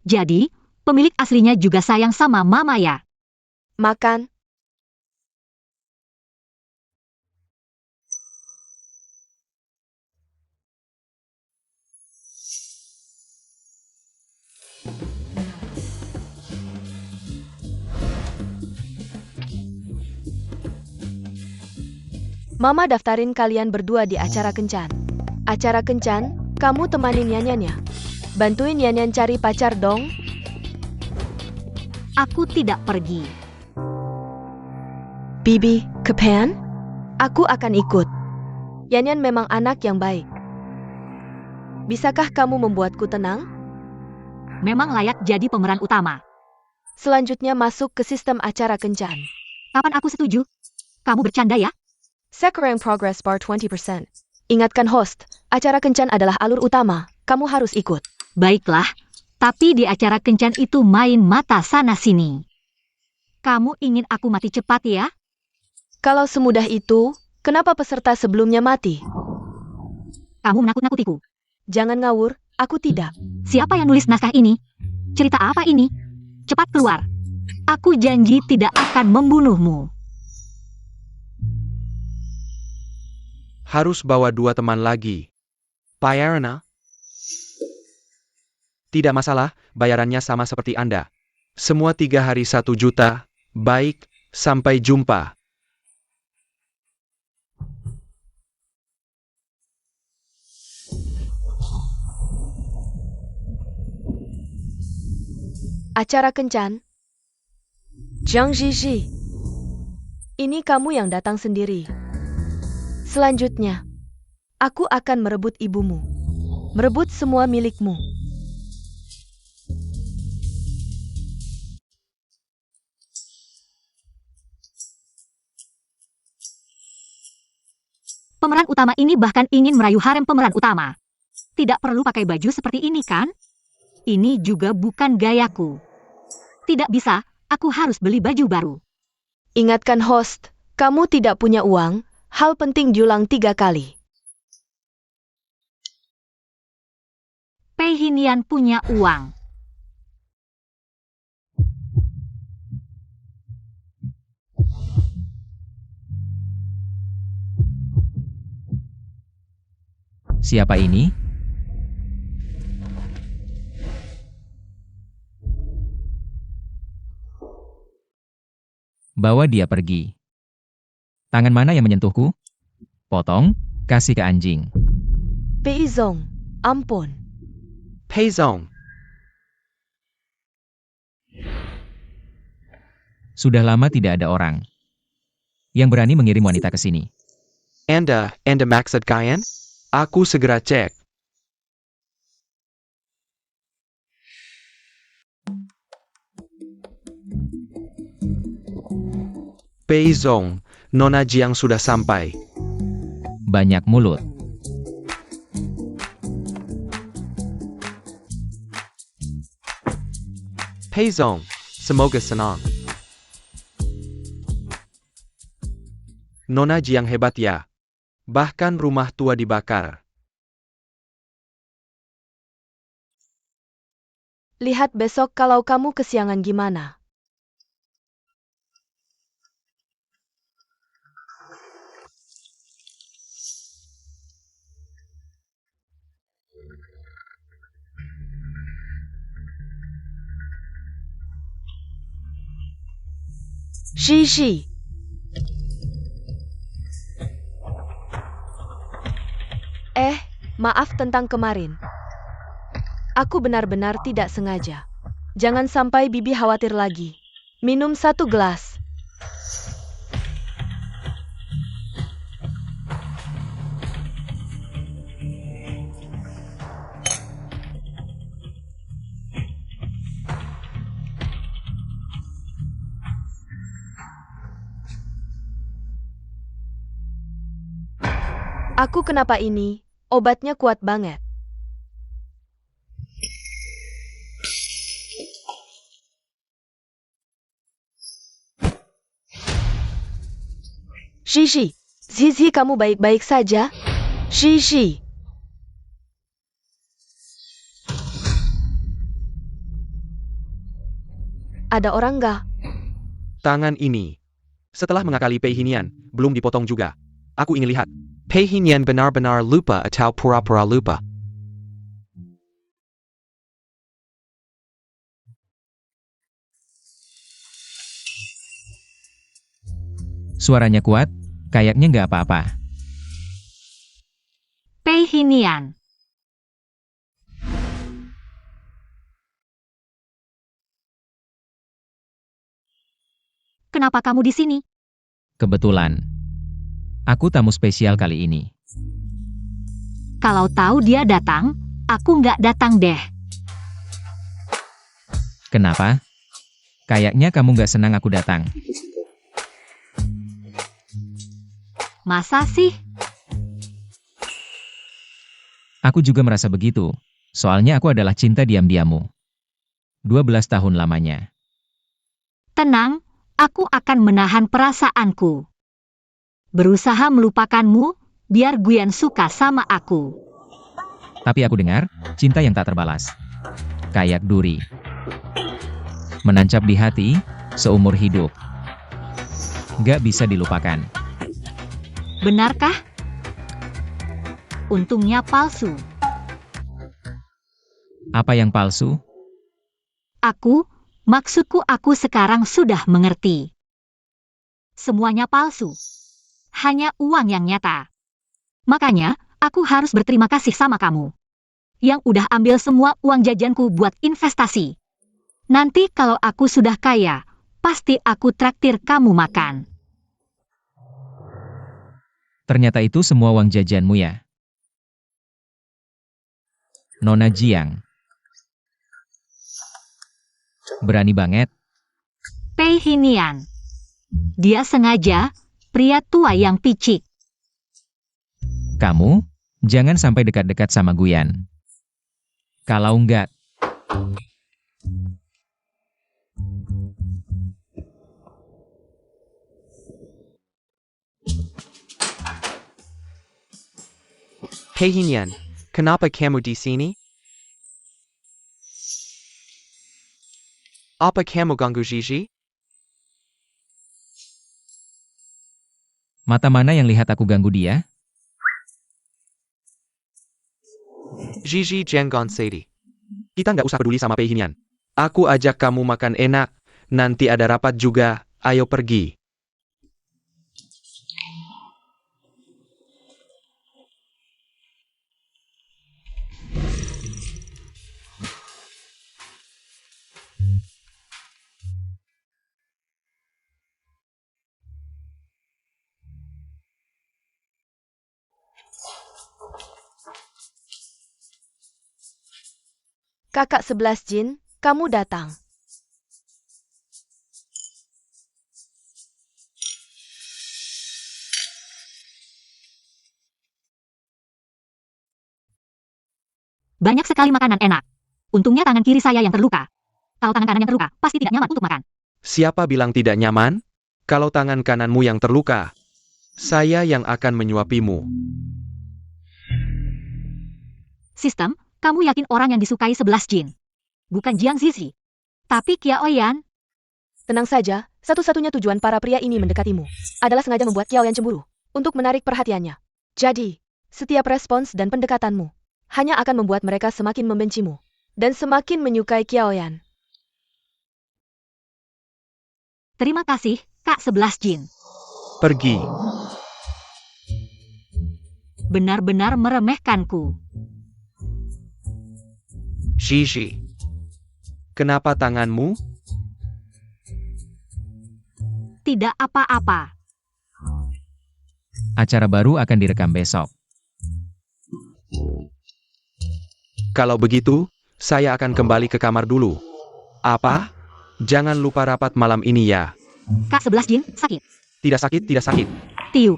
Jadi, pemilik aslinya juga sayang sama Mama ya? Makan. Mama daftarin kalian berdua di acara kencan. Acara kencan, kamu temanin Yanyan ya. Bantuin Yanyan cari pacar dong. Aku tidak pergi. Bibi, ke Pan? Aku akan ikut. Yanyan memang anak yang baik. Bisakah kamu membuatku tenang? Memang layak jadi pemeran utama. Selanjutnya masuk ke sistem acara kencan. Kapan aku setuju? Kamu bercanda ya? Sekarang progress bar 20%. Ingatkan host, acara kencan adalah alur utama. Kamu harus ikut. Baiklah, tapi di acara kencan itu main mata sana-sini. Kamu ingin aku mati cepat ya? Kalau semudah itu, kenapa peserta sebelumnya mati? Kamu menakut-nakutiku. Jangan ngawur, aku tidak. Siapa yang nulis naskah ini? Cerita apa ini? Cepat keluar. Aku janji tidak akan membunuhmu. Harus bawa 2 teman lagi. Bayarnya? Tidak masalah, bayarannya sama seperti Anda. Semua 3 hari 1 juta. Baik, sampai jumpa. Acara kencan? Zhang Zhizhi. Ini kamu yang datang sendiri. Selanjutnya, aku akan merebut ibumu. Merebut semua milikmu. Pemeran utama ini bahkan ingin merayu harem pemeran utama. Tidak perlu pakai baju seperti ini kan? Ini juga bukan gayaku. Tidak bisa, aku harus beli baju baru. Ingatkan host, kamu tidak punya uang, hal penting diulang 3 kali. Pei Hinian punya uang. Siapa ini? Bawa dia pergi. Tangan mana yang menyentuhku? Potong, kasih ke anjing. Pei Zong, ampun. Pei Zong. Sudah lama tidak ada orang yang berani mengirim wanita ke sini. Anda maksud kalian? Aku segera cek. Pei Zong, Nona Jiang sudah sampai. Banyak mulut. Pei Zong, semoga senang. Nona Jiang hebat ya. Bahkan rumah tua dibakar. Lihat besok kalau kamu kesiangan gimana. Zhizhi. Maaf tentang kemarin. Aku benar-benar tidak sengaja. Jangan sampai bibi khawatir lagi. Minum 1 gelas. Aku kenapa ini? Obatnya kuat banget. Zhizhi, Zhizhi kamu baik-baik saja? Zhizhi. Ada orang nggak? Tangan ini. Setelah mengakali Pei Hinian, belum dipotong juga. Aku ingin lihat. Pei Hinian benar-benar lupa atau pura-pura lupa. Suaranya kuat, kayaknya nggak apa-apa. Pei Hinian. Kenapa kamu di sini? Kebetulan. Aku tamu spesial kali ini. Kalau tahu dia datang, aku nggak datang deh. Kenapa? Kayaknya kamu nggak senang aku datang. Masa sih? Aku juga merasa begitu. Soalnya aku adalah cinta diam-diammu. 12 tahun lamanya. Tenang, aku akan menahan perasaanku. Berusaha melupakanmu, biar Gwen suka sama aku. Tapi aku dengar, cinta yang tak terbalas. Kayak duri. Menancap di hati, seumur hidup. Gak bisa dilupakan. Benarkah? Untungnya palsu. Apa yang palsu? Maksudku aku sekarang sudah mengerti. Semuanya palsu. Hanya uang yang nyata. Makanya, aku harus berterima kasih sama kamu. Yang udah ambil semua uang jajanku buat investasi. Nanti kalau aku sudah kaya, pasti aku traktir kamu makan. Ternyata itu semua uang jajanmu ya. Nona Jiang. Berani banget. Pei Hinian. Dia sengaja, pria tua yang picik. Kamu, jangan sampai dekat-dekat sama Guyan. Kalau enggak, Pei Hinian, kenapa kamu di sini? Apa kamu ganggu Gigi? mata mana yang lihat aku ganggu dia? Gigi jangan sedih. Kita nggak usah peduli sama Pei Hinian. Aku ajak kamu makan enak, nanti ada rapat juga, ayo pergi. Kakak 11 Jin, kamu datang. Banyak sekali makanan enak. Untungnya tangan kiri saya yang terluka. Kalau tangan kanan yang terluka, pasti tidak nyaman untuk makan. Siapa bilang tidak nyaman? Kalau tangan kananmu yang terluka, saya yang akan menyuapimu. Sistem, kamu yakin orang yang disukai 11 Jin? Bukan Jiang Zizi. Tapi Qiaoyan, Tenang saja, satu-satunya tujuan para pria ini mendekatimu adalah sengaja membuat Qiaoyan cemburu untuk menarik perhatiannya. Jadi, setiap respons dan pendekatanmu hanya akan membuat mereka semakin membencimu dan semakin menyukai Qiaoyan. terima kasih, Kak 11 Jin. Pergi. Benar-benar meremehkanku. Gigi. Kenapa tanganmu? Tidak apa-apa. Acara baru akan direkam besok. Kalau begitu, saya akan kembali ke kamar dulu. Apa? Jangan lupa rapat malam ini ya. Kak 11 Jin, sakit. Tidak sakit, tidak sakit. Tiup.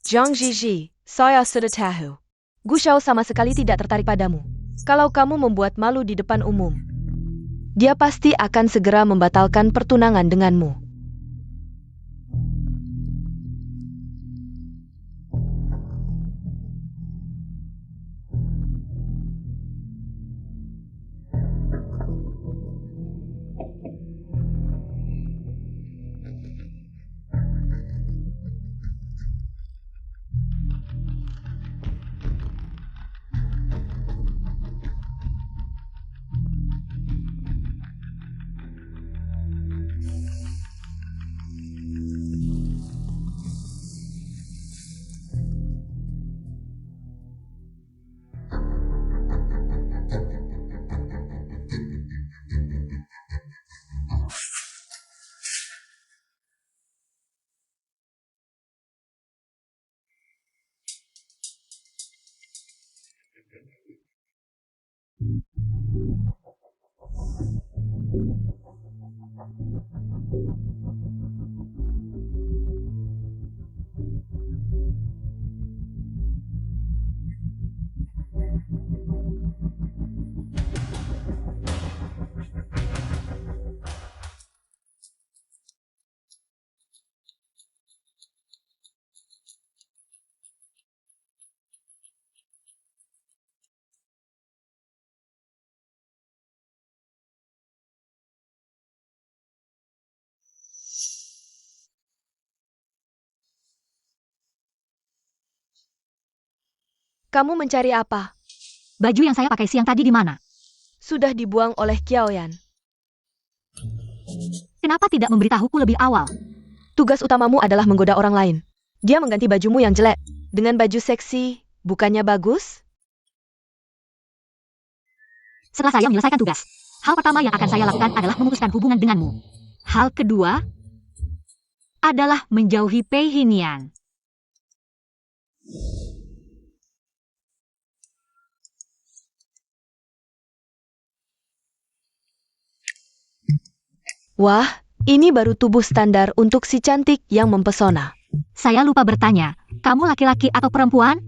Zhang Zhiji, saya sudah tahu. Gu Shao sama sekali tidak tertarik padamu. Kalau kamu membuat malu di depan umum, dia pasti akan segera membatalkan pertunangan denganmu. Kamu mencari apa? Baju yang saya pakai siang tadi di mana? Sudah dibuang oleh Qiaoyan. Kenapa tidak memberitahuku lebih awal? Tugas utamamu adalah menggoda orang lain. Dia mengganti bajumu yang jelek dengan baju seksi, bukannya bagus? Setelah saya menyelesaikan tugas, hal pertama yang akan saya lakukan adalah memutuskan hubungan denganmu. Hal kedua adalah menjauhi Pei Hinian. Wah, ini baru tubuh standar untuk si cantik yang mempesona. Saya lupa bertanya, kamu laki-laki atau perempuan?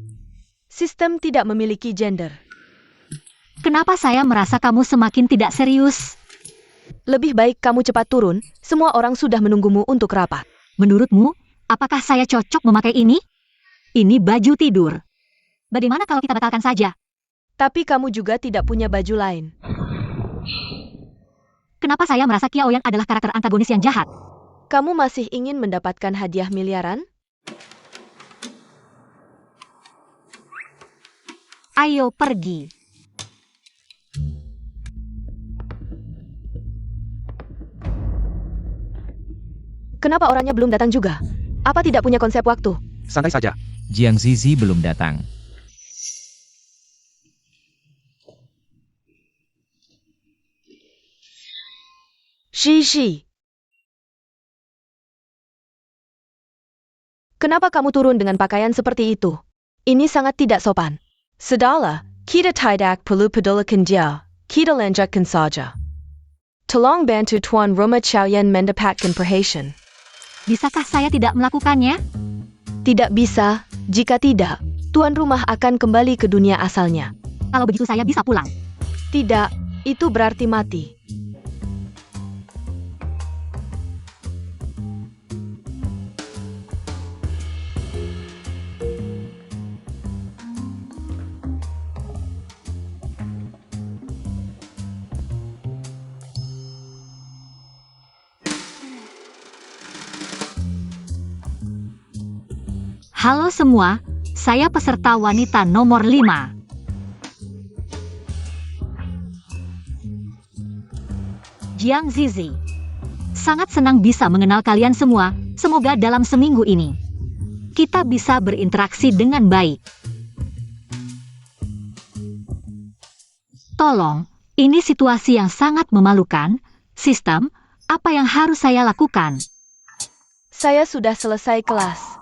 Sistem tidak memiliki gender. Kenapa saya merasa kamu semakin tidak serius? Lebih baik kamu cepat turun, semua orang sudah menunggumu untuk rapat. Menurutmu, apakah saya cocok memakai ini? Ini baju tidur. Bagaimana kalau kita batalkan saja? Tapi kamu juga tidak punya baju lain. Kenapa saya merasa Qiaoyan adalah karakter antagonis yang jahat? Kamu masih ingin mendapatkan hadiah miliaran? Ayo pergi. Kenapa orangnya belum datang juga? Apa tidak punya konsep waktu? Santai saja. Jiang Zizi belum datang. Shishi. Kenapa kamu turun dengan pakaian seperti itu? Ini sangat tidak sopan. Sudahlah, kita tidak perlu pedulikan dia. Kita lanjutkan saja. Tolong bantu Tuan Rumah Qiaoyan mendapatkan perhatian. Bisakah saya tidak melakukannya? Tidak bisa. Jika tidak, tuan rumah akan kembali ke dunia asalnya. Kalau begitu saya bisa pulang. Tidak, itu berarti mati. Halo semua, saya peserta wanita nomor 5. Jiang Zizi. Sangat senang bisa mengenal kalian semua, semoga dalam seminggu ini kita bisa berinteraksi dengan baik. Tolong, ini situasi yang sangat memalukan. Sistem, apa yang harus saya lakukan? Saya sudah selesai kelas.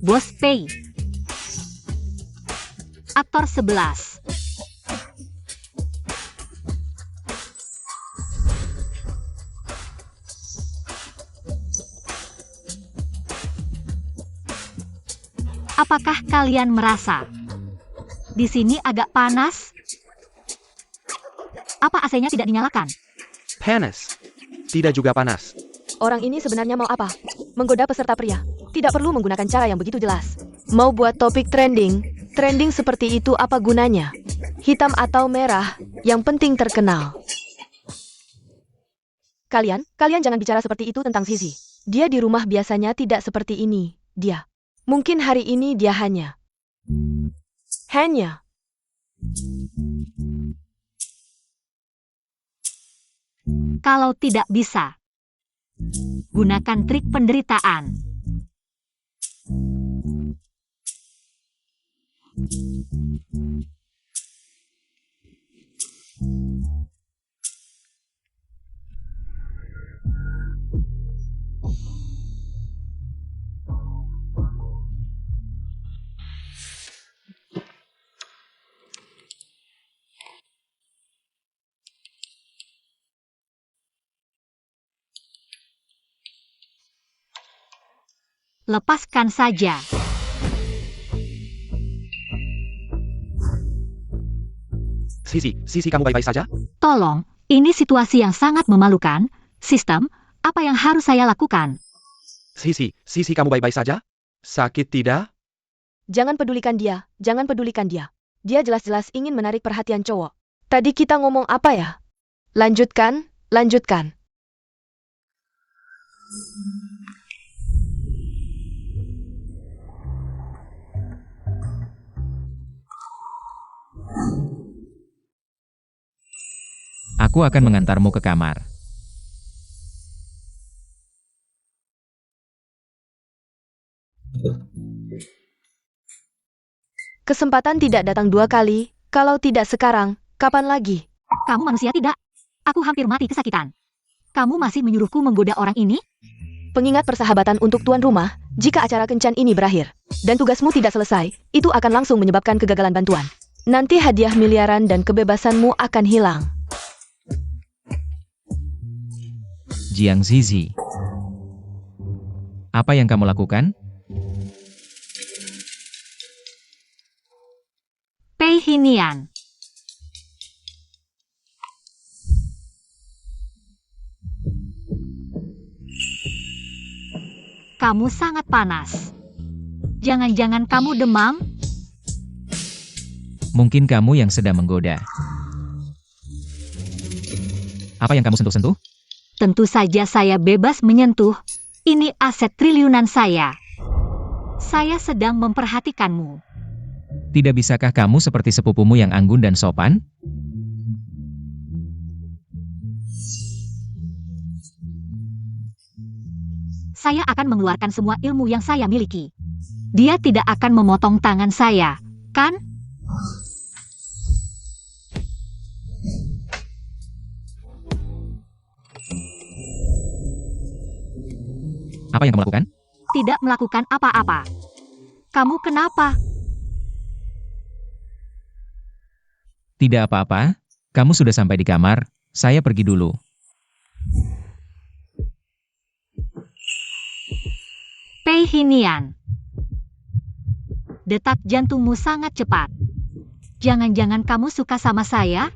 Bos Pei. Aktor 11. Apakah kalian merasa di sini agak panas? Apa AC-nya tidak dinyalakan? Panas. Tidak juga panas. Orang ini sebenarnya mau apa? Menggoda peserta pria. Tidak perlu menggunakan cara yang begitu jelas. Mau buat topik trending? Trending seperti itu apa gunanya? Hitam atau merah, yang penting terkenal. Kalian jangan bicara seperti itu tentang Zizi. Dia di rumah biasanya tidak seperti ini, dia. Mungkin hari ini dia hanya. Kalau tidak bisa, gunakan trik penderitaan. lepaskan saja. Sisi kamu baik-baik saja? Tolong, ini situasi yang sangat memalukan. Sistem, apa yang harus saya lakukan? Sisi kamu baik-baik saja? Sakit tidak? Jangan pedulikan dia, jangan pedulikan dia. Dia jelas-jelas ingin menarik perhatian cowok. Tadi kita ngomong apa ya? Lanjutkan, lanjutkan. Aku akan mengantarmu ke kamar. Kesempatan tidak datang dua kali, kalau tidak sekarang, kapan lagi? Kamu manusia tidak? Aku hampir mati kesakitan. Kamu masih menyuruhku menggoda orang ini? Pengingat persahabatan untuk tuan rumah, jika acara kencan ini berakhir, dan tugasmu tidak selesai, itu akan langsung menyebabkan kegagalan bantuan. Nanti hadiah miliaran dan kebebasanmu akan hilang. Jiang Zizi. Apa yang kamu lakukan? Pei Hinian. Kamu sangat panas. Jangan-jangan kamu demam? Mungkin kamu yang sedang menggoda. Apa yang kamu sentuh-sentuh? Tentu saja saya bebas menyentuh. Ini aset triliunan saya. Saya sedang memperhatikanmu. Tidak bisakah kamu seperti sepupumu yang anggun dan sopan? Saya akan mengeluarkan semua ilmu yang saya miliki. Dia tidak akan memotong tangan saya, kan? Apa yang kamu lakukan? Tidak melakukan apa-apa. Kamu kenapa? Tidak apa-apa. Kamu sudah sampai di kamar. Saya pergi dulu. Pei Hinian. Detak jantungmu sangat cepat. Jangan-jangan kamu suka sama saya?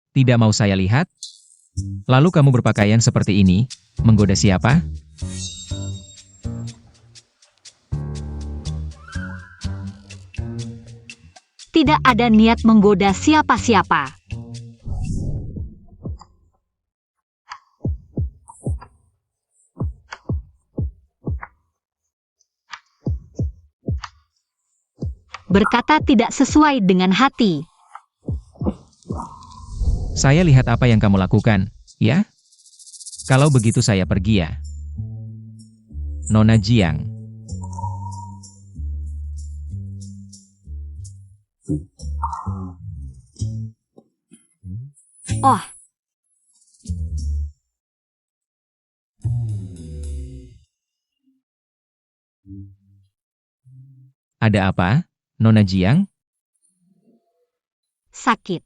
Tidak mau saya lihat? Lalu kamu berpakaian seperti ini, menggoda siapa? Tidak ada niat menggoda siapa-siapa. Berkata tidak sesuai dengan hati. Saya lihat apa yang kamu lakukan, ya? Kalau begitu saya pergi ya. Nona Jiang. Oh, Ada apa, Nona Jiang? sakit.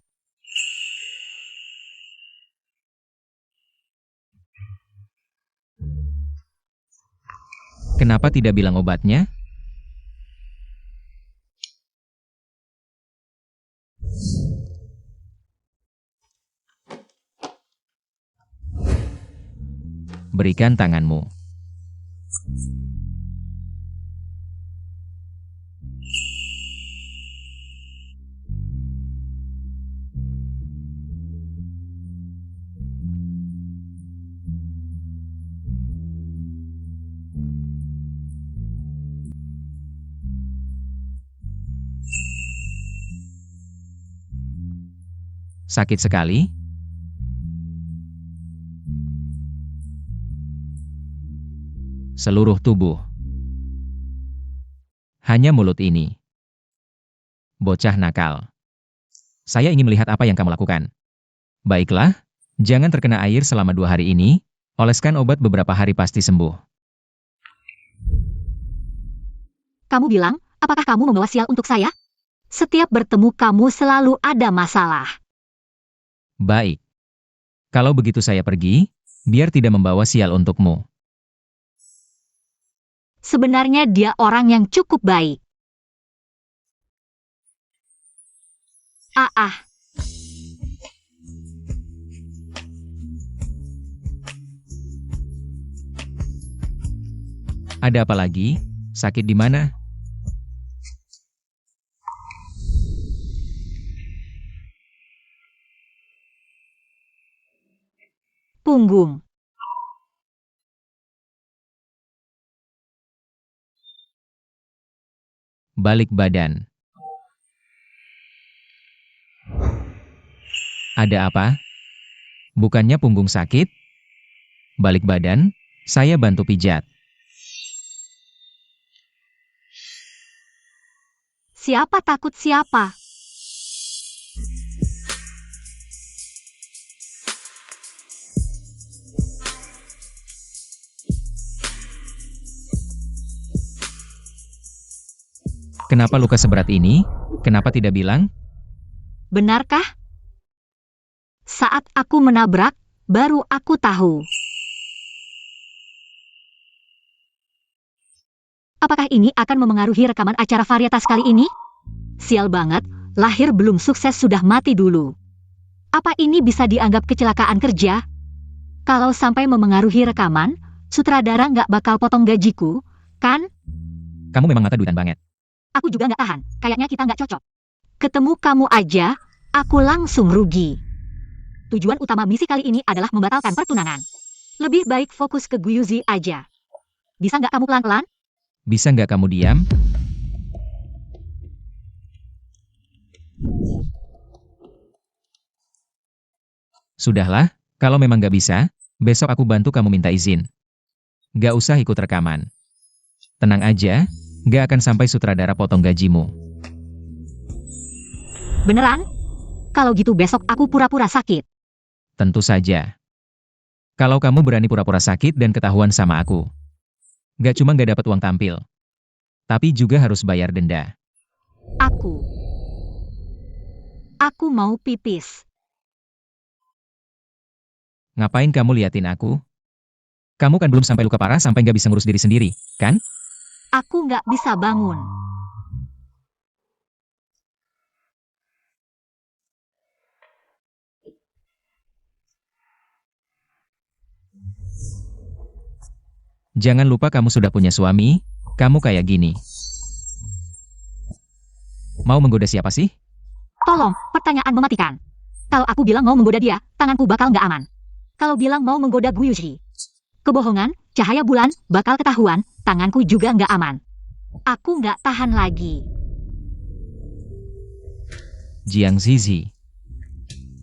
Kenapa tidak bilang obatnya? Berikan tanganmu. Sakit sekali? Seluruh tubuh. Hanya mulut ini. Bocah nakal. Saya ingin melihat apa yang kamu lakukan. Baiklah, jangan terkena air selama 2 hari ini, oleskan obat beberapa hari pasti sembuh. Kamu bilang, apakah kamu membawa sial untuk saya? Setiap bertemu kamu selalu ada masalah. Baik. Kalau begitu saya pergi, biar tidak membawa sial untukmu. Sebenarnya dia orang yang cukup baik. Ah. Ada apa lagi? Sakit di mana? Punggung. Balik badan. Ada apa? Bukannya punggung sakit? Balik badan, saya bantu pijat. Siapa takut siapa? Kenapa luka seberat ini? Kenapa tidak bilang? Benarkah? Saat aku menabrak, baru aku tahu. Apakah ini akan memengaruhi rekaman acara varietas kali ini? Sial banget, lahir belum sukses sudah mati dulu. Apa ini bisa dianggap kecelakaan kerja? Kalau sampai memengaruhi rekaman, sutradara nggak bakal potong gajiku, kan? Kamu memang mata duitan banget. Aku juga nggak tahan, kayaknya kita nggak cocok. Ketemu kamu aja, aku langsung rugi. Tujuan utama misi kali ini adalah membatalkan pertunangan. Lebih baik fokus ke Guyuzi aja. Bisa nggak kamu pelan-pelan? Bisa nggak kamu diam? Sudahlah, kalau memang nggak bisa, besok aku bantu kamu minta izin. Nggak usah ikut rekaman. Tenang aja, nggak akan sampai sutradara potong gajimu. Beneran? Kalau gitu besok aku pura-pura sakit. Tentu saja. Kalau kamu berani pura-pura sakit dan ketahuan sama aku. Nggak cuma nggak dapat uang tampil, tapi juga harus bayar denda. Aku mau pipis. Ngapain kamu liatin aku? Kamu kan belum sampai luka parah sampai nggak bisa ngurus diri sendiri, kan? Aku nggak bisa bangun. Jangan lupa kamu sudah punya suami, kamu kayak gini. Mau menggoda siapa sih? Tolong, pertanyaan mematikan. Kalau aku bilang mau menggoda dia, tanganku bakal nggak aman. Kalau bilang mau menggoda Guyuji, kebohongan, cahaya bulan, bakal ketahuan, tanganku juga nggak aman. Aku nggak tahan lagi. Jiang Zizi.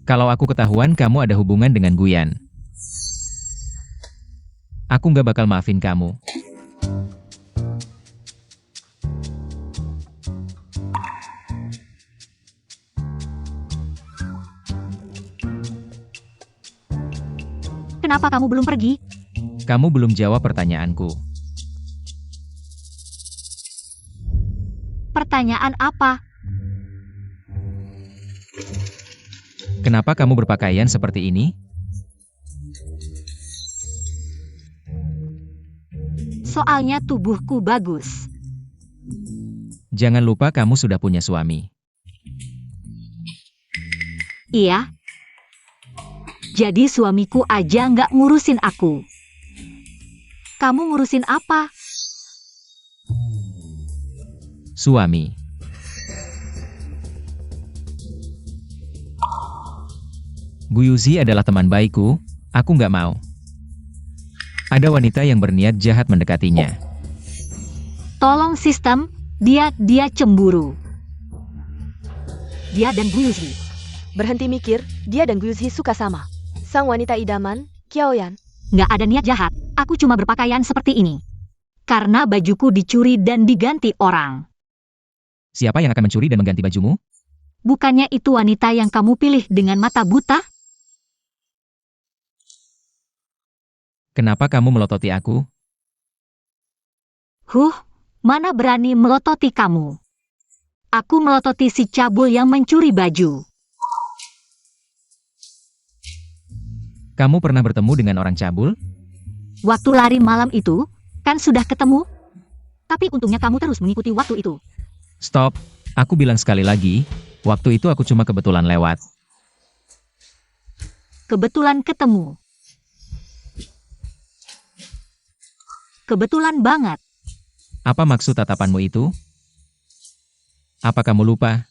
Kalau aku ketahuan kamu ada hubungan dengan Guyan, aku nggak bakal maafin kamu. Kenapa kamu belum pergi? Kamu belum jawab pertanyaanku. Pertanyaan apa? Kenapa kamu berpakaian seperti ini? Soalnya tubuhku bagus. Jangan lupa kamu sudah punya suami. Iya. Jadi suamiku aja nggak ngurusin aku. Kamu ngurusin apa? Suami. Guyuzi adalah teman baikku, aku nggak mau. Ada wanita yang berniat jahat mendekatinya. Tolong sistem, dia cemburu. Dia dan Guyuzi. Berhenti mikir, dia dan Guyuzi suka sama. Sang wanita idaman, Qiaoyan. Nggak ada niat jahat, aku cuma berpakaian seperti ini. Karena bajuku dicuri dan diganti orang. Siapa yang akan mencuri dan mengganti bajumu? Bukannya itu wanita yang kamu pilih dengan mata buta? Kenapa kamu melototi aku? Mana berani melototi kamu? Aku melototi si cabul yang mencuri baju. Kamu pernah bertemu dengan orang cabul? Waktu lari malam itu, kan sudah ketemu? Tapi untungnya kamu terus mengikuti waktu itu. Stop, aku bilang sekali lagi, waktu itu aku cuma kebetulan lewat. Kebetulan ketemu. Kebetulan banget. Apa maksud tatapanmu itu? Apa kamu lupa?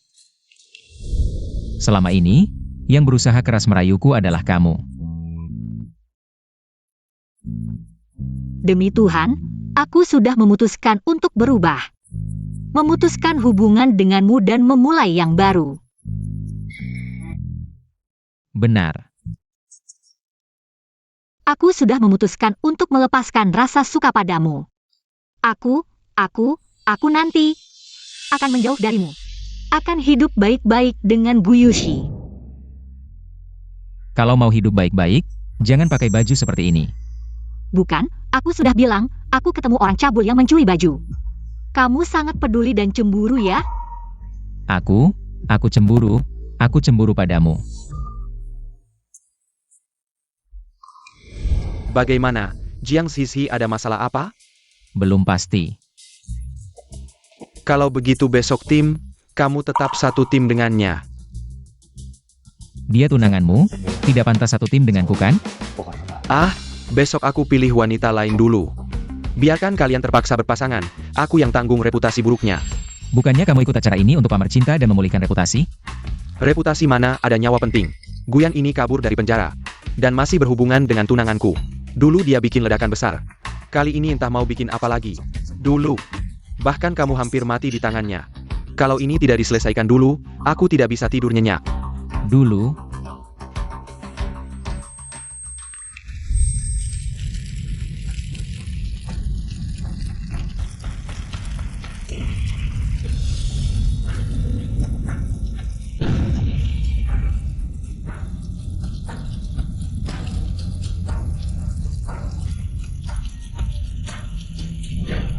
Selama ini, yang berusaha keras merayuku adalah kamu. Demi Tuhan, aku sudah memutuskan untuk berubah. Memutuskan hubungan denganmu dan memulai yang baru. Benar. Aku sudah memutuskan untuk melepaskan rasa suka padamu. Aku nanti akan menjauh darimu. Akan hidup baik-baik dengan Guyushi. Kalau mau hidup baik-baik, jangan pakai baju seperti ini. Bukan, aku sudah bilang, aku ketemu orang cabul yang mencuri baju. Kamu sangat peduli dan cemburu ya? Aku cemburu padamu. Bagaimana? Jiang Sisi ada masalah apa? Belum pasti. Kalau begitu besok kamu tetap satu tim dengannya. Dia tunanganmu, tidak pantas satu tim denganku kan? Ah, besok aku pilih wanita lain dulu. Biarkan kalian terpaksa berpasangan, aku yang tanggung reputasi buruknya. Bukannya kamu ikut acara ini untuk pamer cinta dan memulihkan reputasi? Reputasi mana ada nyawa penting. Guyan ini kabur dari penjara. Dan masih berhubungan dengan tunanganku. Dulu dia bikin ledakan besar. Kali ini entah mau bikin apa lagi. Dulu. Bahkan kamu hampir mati di tangannya. Kalau ini tidak diselesaikan dulu, aku tidak bisa tidur nyenyak. Dulu,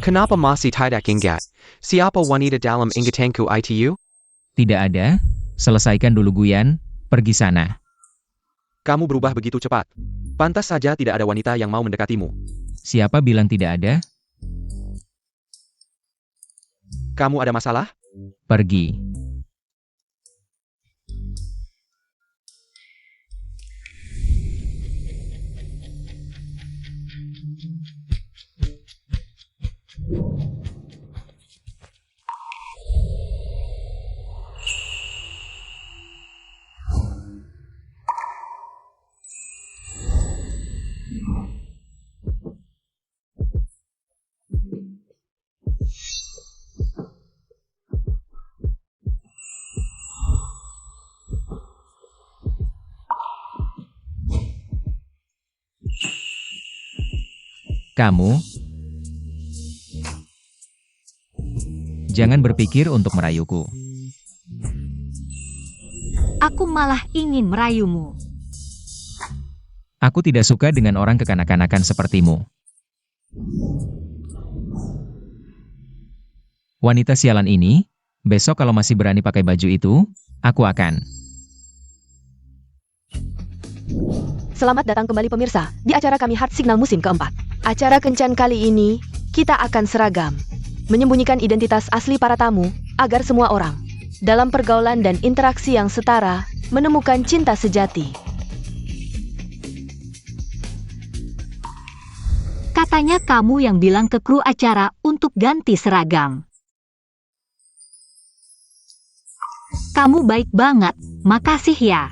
Kenapa masih tidak ingat? Siapa wanita dalam ingatanku itu? tidak ada. Selesaikan dulu Guyan, pergi sana. Kamu berubah begitu cepat. Pantas saja tidak ada wanita yang mau mendekatimu. Siapa bilang tidak ada? Kamu ada masalah? Pergi. Kamu jangan berpikir untuk merayuku. Aku malah ingin merayumu. Aku tidak suka dengan orang kekanak-kanakan sepertimu. Wanita sialan ini, besok kalau masih berani pakai baju itu, aku akan. Selamat datang kembali pemirsa, di acara kami Heart Signal musim keempat. Acara kencan kali ini, kita akan seragam. Menyembunyikan identitas asli para tamu, agar semua orang, dalam pergaulan dan interaksi yang setara, menemukan cinta sejati. Katanya kamu yang bilang ke kru acara untuk ganti seragam. Kamu baik banget, makasih ya.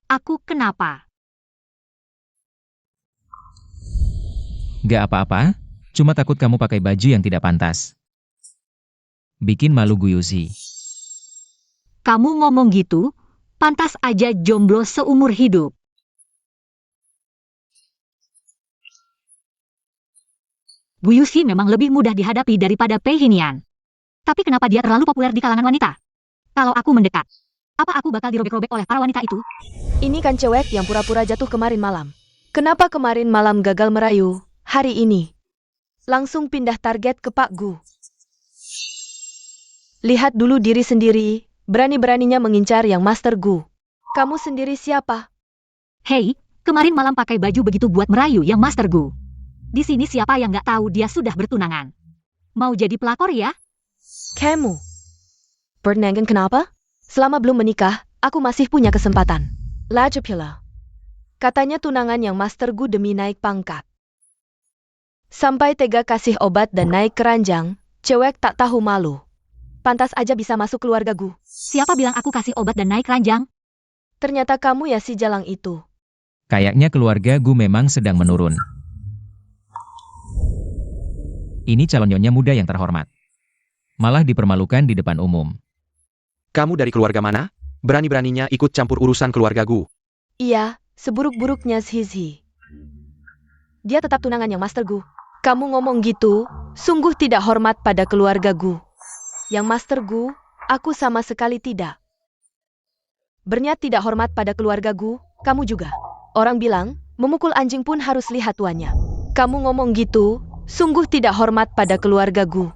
Aku kenapa? Gak apa-apa, cuma takut kamu pakai baju yang tidak pantas. Bikin malu Guyushi. Kamu ngomong gitu, pantas aja jomblo seumur hidup. Gu Yuxi memang lebih mudah dihadapi daripada Pei Hinian. Tapi kenapa dia terlalu populer di kalangan wanita? Kalau aku mendekat, apa aku bakal dirobek-robek oleh para wanita itu? Ini kan cewek yang pura-pura jatuh kemarin malam. Kenapa kemarin malam gagal merayu, hari ini langsung pindah target ke Pak Gu? Lihat dulu diri sendiri, berani-beraninya mengincar yang Master Gu. Kamu sendiri siapa? Hei, kemarin malam pakai baju begitu buat merayu yang Master Gu. Di sini siapa yang nggak tahu dia sudah bertunangan? Mau jadi pelakor ya? Kamu. Bernangan kenapa? Selama belum menikah, aku masih punya kesempatan. Laju pula. Katanya tunangan yang Master Gu demi naik pangkat. Sampai tega kasih obat dan naik keranjang, cewek tak tahu malu. Pantas aja bisa masuk keluarga Gu. Siapa bilang aku kasih obat dan naik ranjang? Ternyata kamu ya si jalang itu. Kayaknya keluarga Gu memang sedang menurun. Ini calon nyonya muda yang terhormat. Malah dipermalukan di depan umum. Kamu dari keluarga mana? Berani-beraninya ikut campur urusan keluarga Gu. Iya, seburuk-buruknya Zhizi. Dia tetap tunangan yang Master Gu. Kamu ngomong gitu, sungguh tidak hormat pada keluarga Gu. Yang Master Gu, aku sama sekali tidak. Berniat tidak hormat pada keluarga Gu, kamu juga. Orang bilang, memukul anjing pun harus lihat tuannya. Kamu ngomong gitu, sungguh tidak hormat pada keluarga Gu.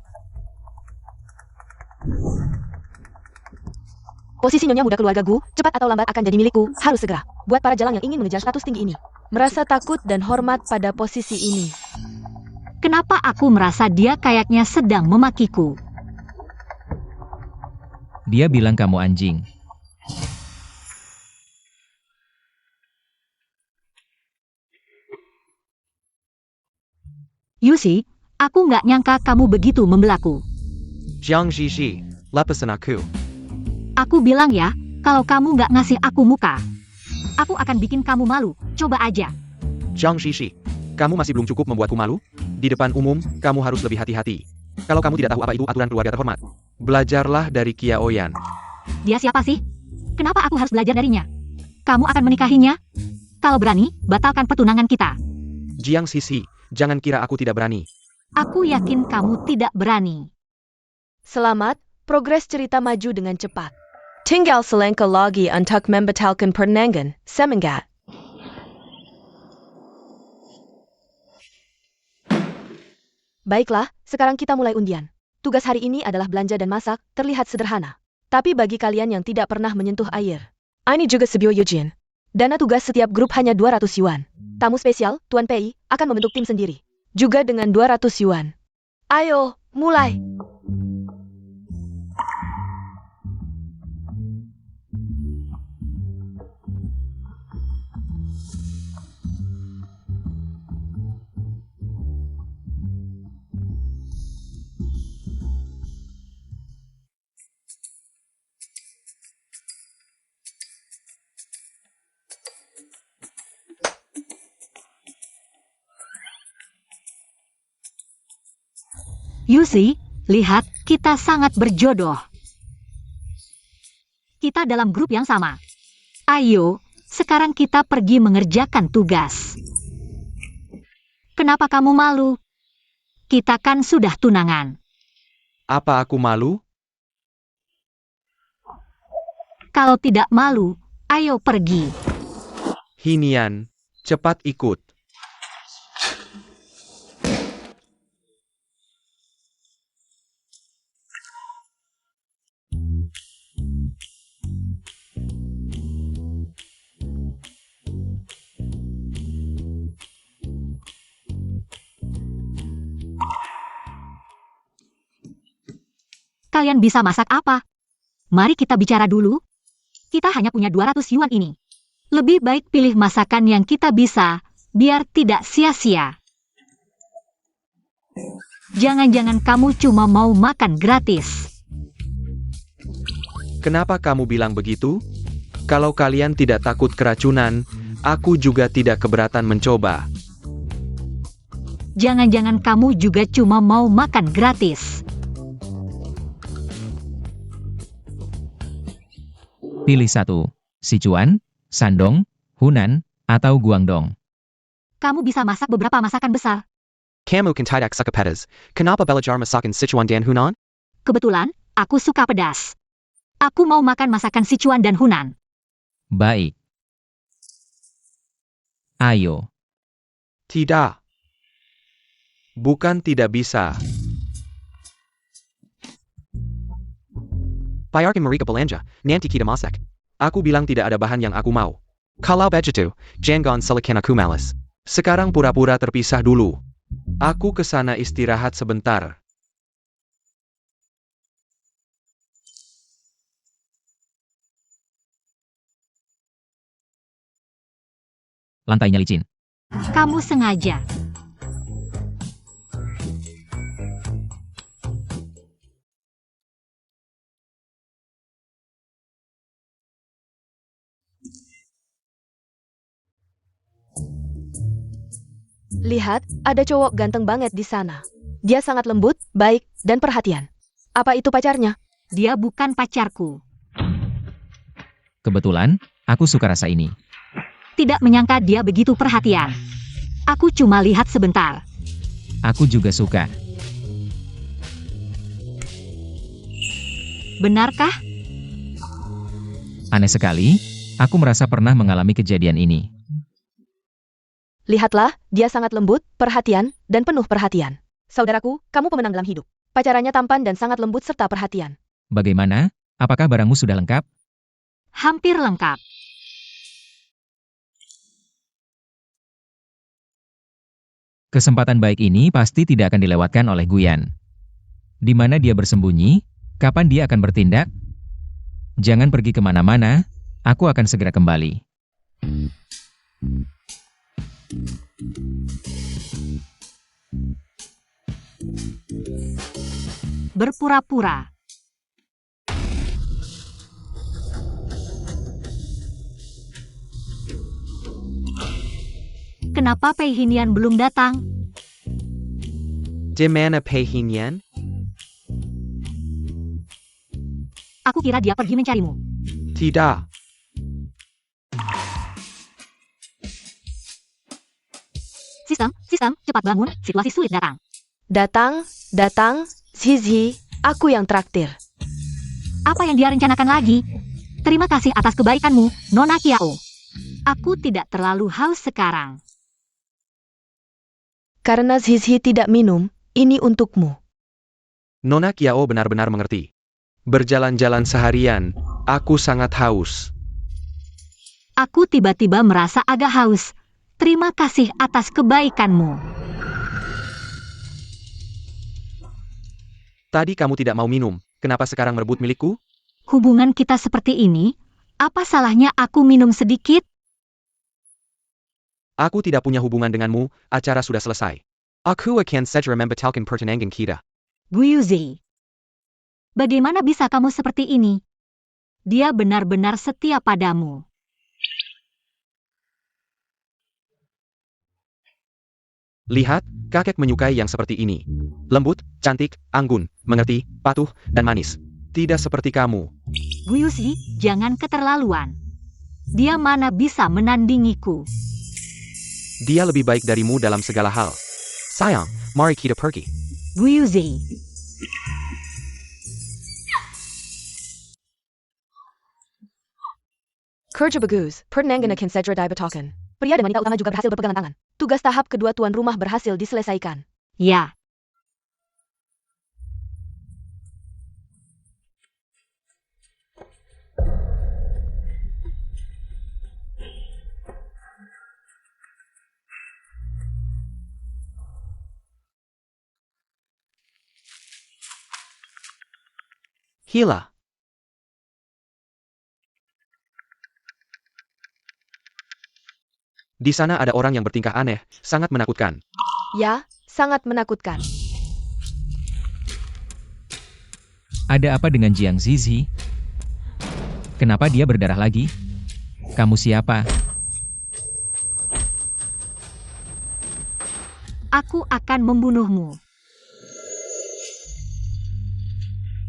Posisi nyonya muda keluarga Gu, cepat atau lambat akan jadi milikku, harus segera. Buat para jalang yang ingin mengejar status tinggi ini. Merasa takut dan hormat pada posisi ini. Kenapa aku merasa dia kayaknya sedang memakiku? Dia bilang kamu anjing. Yusi, aku nggak nyangka kamu begitu membelaku. Jiang Zizi, lepasin aku. Aku bilang ya, kalau kamu nggak ngasih aku muka, aku akan bikin kamu malu, coba aja. Jiang Zizi, kamu masih belum cukup membuatku malu? Di depan umum, kamu harus lebih hati-hati. Kalau kamu tidak tahu apa itu aturan keluarga terhormat, belajarlah dari Qiaoyan. Dia siapa sih? Kenapa aku harus belajar darinya? Kamu akan menikahinya? Kalau berani, batalkan pertunangan kita. Jiang Zizi, jangan kira aku tidak berani. Aku yakin kamu tidak berani. Selamat, progres cerita maju dengan cepat. Tinggal selangkah lagi untuk membatalkan pernangan, semangat. Baiklah, sekarang kita mulai undian. Tugas hari ini adalah belanja dan masak, terlihat sederhana. Tapi bagi kalian yang tidak pernah menyentuh air. Ini juga sebuah Eugene. Dana tugas setiap grup hanya 200 yuan. Tamu spesial, Tuan Pei, akan membentuk tim sendiri. Juga dengan 200 yuan. Ayo, mulai! Yusi, lihat, kita sangat berjodoh. Kita dalam grup yang sama. Ayo, sekarang kita pergi mengerjakan tugas. Kenapa kamu malu? Kita kan sudah tunangan. Apa aku malu? Kalau tidak malu, ayo pergi. Hinian, cepat ikut. Kalian bisa masak apa? Mari kita bicara dulu. Kita hanya punya 200 yuan ini. Lebih baik pilih masakan yang kita bisa, biar tidak sia-sia. Jangan-jangan kamu cuma mau makan gratis. Kenapa kamu bilang begitu? Kalau kalian tidak takut keracunan, aku juga tidak keberatan mencoba. Jangan-jangan kamu juga cuma mau makan gratis. Pilih satu. Sichuan, Shandong, Hunan, atau Guangdong. Kamu bisa masak beberapa masakan besar. Kamu kan tidak suka pedas. Kenapa belajar masakan Sichuan dan Hunan? Kebetulan, aku suka pedas. Aku mau makan masakan Sichuan dan Hunan. Baik. Ayo. Tidak. Bukan tidak bisa. Bayarkan mereka belanja, nanti kita masak. Aku bilang tidak ada bahan yang aku mau. Kalau begitu, jangan selekan aku malas. Sekarang pura-pura terpisah dulu. Aku ke sana istirahat sebentar. Lantainya licin. Kamu sengaja. Lihat, ada cowok ganteng banget di sana. Dia sangat lembut, baik, dan perhatian. Apa itu pacarnya? Dia bukan pacarku. Kebetulan, aku suka rasa ini. Tidak menyangka dia begitu perhatian. Aku cuma lihat sebentar. Aku juga suka. Benarkah? Aneh sekali, aku merasa pernah mengalami kejadian ini. Lihatlah, dia sangat lembut, perhatian, dan penuh perhatian. Saudaraku, kamu pemenang dalam hidup. Pacarannya tampan dan sangat lembut serta perhatian. Bagaimana? Apakah barangmu sudah lengkap? Hampir lengkap. Kesempatan baik ini pasti tidak akan dilewatkan oleh Guyan. Di mana dia bersembunyi? Kapan dia akan bertindak? Jangan pergi kemana-mana, aku akan segera kembali. Berpura-pura. Kenapa Pei Hinian belum datang? Di mana Pei Hinian? Aku kira dia pergi mencarimu. Tidak. Sistem, cepat bangun, situasi sulit datang. Datang, Zizi, aku yang traktir. Apa yang dia rencanakan lagi? Terima kasih atas kebaikanmu, Nona Kiao. Aku tidak terlalu haus sekarang. Karena Zizi tidak minum, ini untukmu. Nona Kiao benar-benar mengerti. Berjalan-jalan seharian, aku sangat haus. Aku tiba-tiba merasa agak haus. Terima kasih atas kebaikanmu. Tadi kamu tidak mau minum, kenapa sekarang merebut milikku? Hubungan kita seperti ini, apa salahnya aku minum sedikit? Aku tidak punya hubungan denganmu, acara sudah selesai. Aku akan segera membatalkan pertunangan kita. Guyuzi. Bagaimana bisa kamu seperti ini? Dia benar-benar setia padamu. Lihat, kakek menyukai yang seperti ini. Lembut, cantik, anggun, mengerti, patuh, dan manis. Tidak seperti kamu. Guyuzi, jangan keterlaluan. Dia mana bisa menandingiku? Dia lebih baik darimu dalam segala hal. Sayang, mari kita pergi. Guyuzi. Kerja bagus, pertunangan akan segera dibetakan. Pria dan wanita utama juga berhasil berpegangan tangan. Tugas tahap kedua tuan rumah berhasil diselesaikan. Ya. Hila. Di sana ada orang yang bertingkah aneh, sangat menakutkan. Ya, sangat menakutkan. Ada apa dengan Jiang Zizi? Kenapa dia berdarah lagi? Kamu siapa? Aku akan membunuhmu.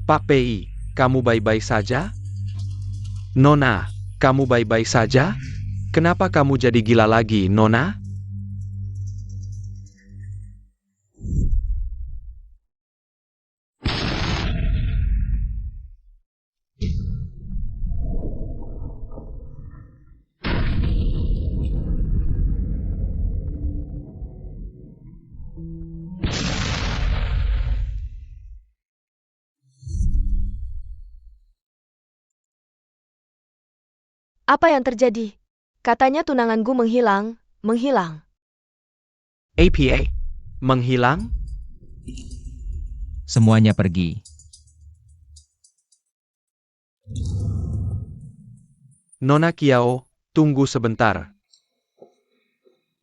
Pak Pei, kamu baik-baik saja? Nona, kamu baik-baik saja? Kenapa kamu jadi gila lagi, Nona? Apa yang terjadi? Katanya tunanganku menghilang. APA. Menghilang? Semuanya pergi. Nona Kiao, tunggu sebentar.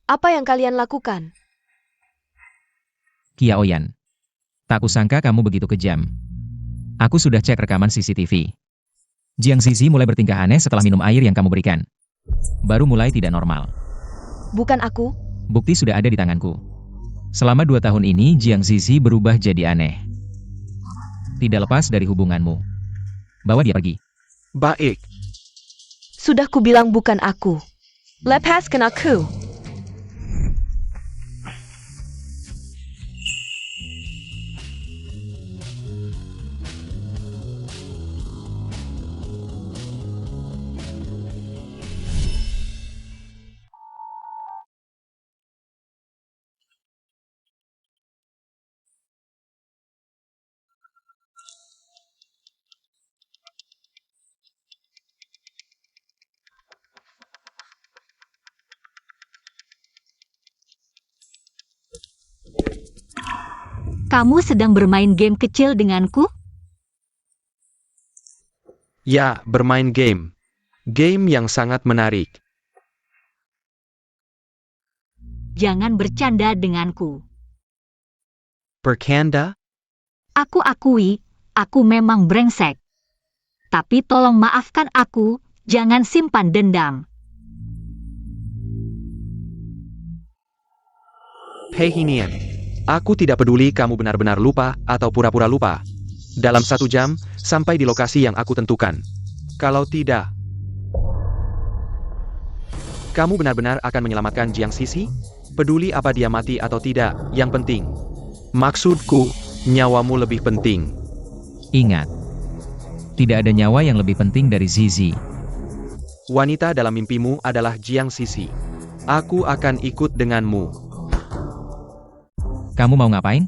Apa yang kalian lakukan? Kiaoyan. Tak kusangka kamu begitu kejam. Aku sudah cek rekaman CCTV. Jiang Zizi mulai bertingkah aneh setelah minum air yang kamu berikan. Baru mulai tidak normal. Bukan aku. Bukti sudah ada di tanganku. Selama 2 tahun ini Jiang Zizi berubah jadi aneh. Tidak lepas dari hubunganmu. Bawa dia pergi. Baik. Sudah kubilang bukan aku. Lepaskan aku. Kamu sedang bermain game kecil denganku? Ya, bermain game. Game yang sangat menarik. Jangan bercanda denganku. Bercanda? Aku akui, aku memang brengsek. Tapi tolong maafkan aku, jangan simpan dendam. Hei Hinian. Aku tidak peduli kamu benar-benar lupa atau pura-pura lupa. Dalam 1 jam, sampai di lokasi yang aku tentukan. Kalau tidak, kamu benar-benar akan menyelamatkan Jiang Zizi? Peduli apa dia mati atau tidak, yang penting. Maksudku, nyawamu lebih penting. Ingat. Tidak ada nyawa yang lebih penting dari Zizi. Wanita dalam mimpimu adalah Jiang Zizi. Aku akan ikut denganmu. Kamu mau ngapain?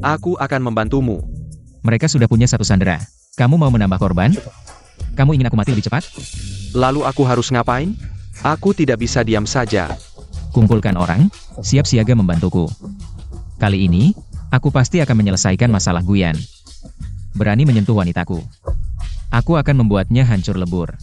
Aku akan membantumu. Mereka sudah punya 1 sandera. Kamu mau menambah korban? Kamu ingin aku mati lebih cepat? Lalu aku harus ngapain? Aku tidak bisa diam saja. Kumpulkan orang, siap siaga membantuku. Kali ini, aku pasti akan menyelesaikan masalah Guyan. Berani menyentuh wanitaku. Aku akan membuatnya hancur lebur.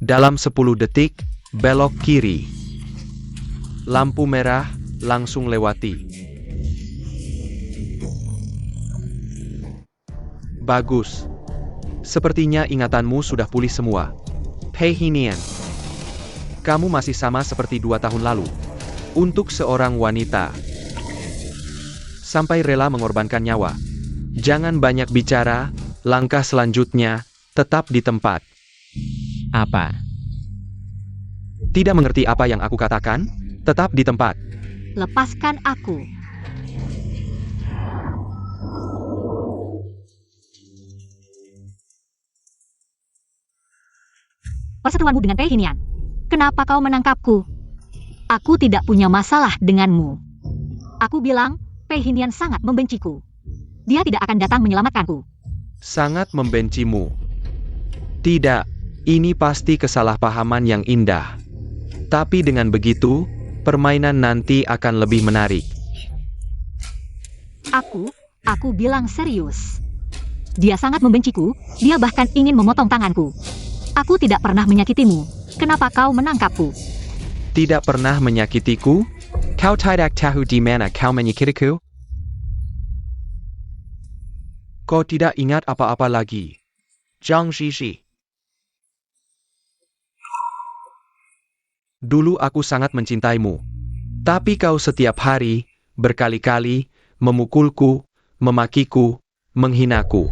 Dalam 10 detik, belok kiri. Lampu merah, langsung lewati. Bagus. Sepertinya ingatanmu sudah pulih semua. Hei Hinian. Kamu masih sama seperti 2 tahun lalu. Untuk seorang wanita. Sampai rela mengorbankan nyawa. Jangan banyak bicara, langkah selanjutnya, tetap di tempat. Apa? Tidak mengerti apa yang aku katakan? Tetap di tempat. Lepaskan aku. Perseteruanmu dengan Pei Hinian. Kenapa kau menangkapku? Aku tidak punya masalah denganmu. Aku bilang, Pei Hinian sangat membenciku. Dia tidak akan datang menyelamatkanku. Sangat membencimu. Tidak, ini pasti kesalahpahaman yang indah. Tapi dengan begitu, permainan nanti akan lebih menarik. Aku bilang serius. Dia sangat membenciku, dia bahkan ingin memotong tanganku. Aku tidak pernah menyakitimu. Kenapa kau menangkapku? Tidak pernah menyakitiku? Kau tidak tahu di mana kau menyakitiku? Kau tidak ingat apa-apa lagi. Jiang Zizi. Dulu aku sangat mencintaimu. Tapi kau setiap hari, berkali-kali, memukulku, memakiku, menghinaku.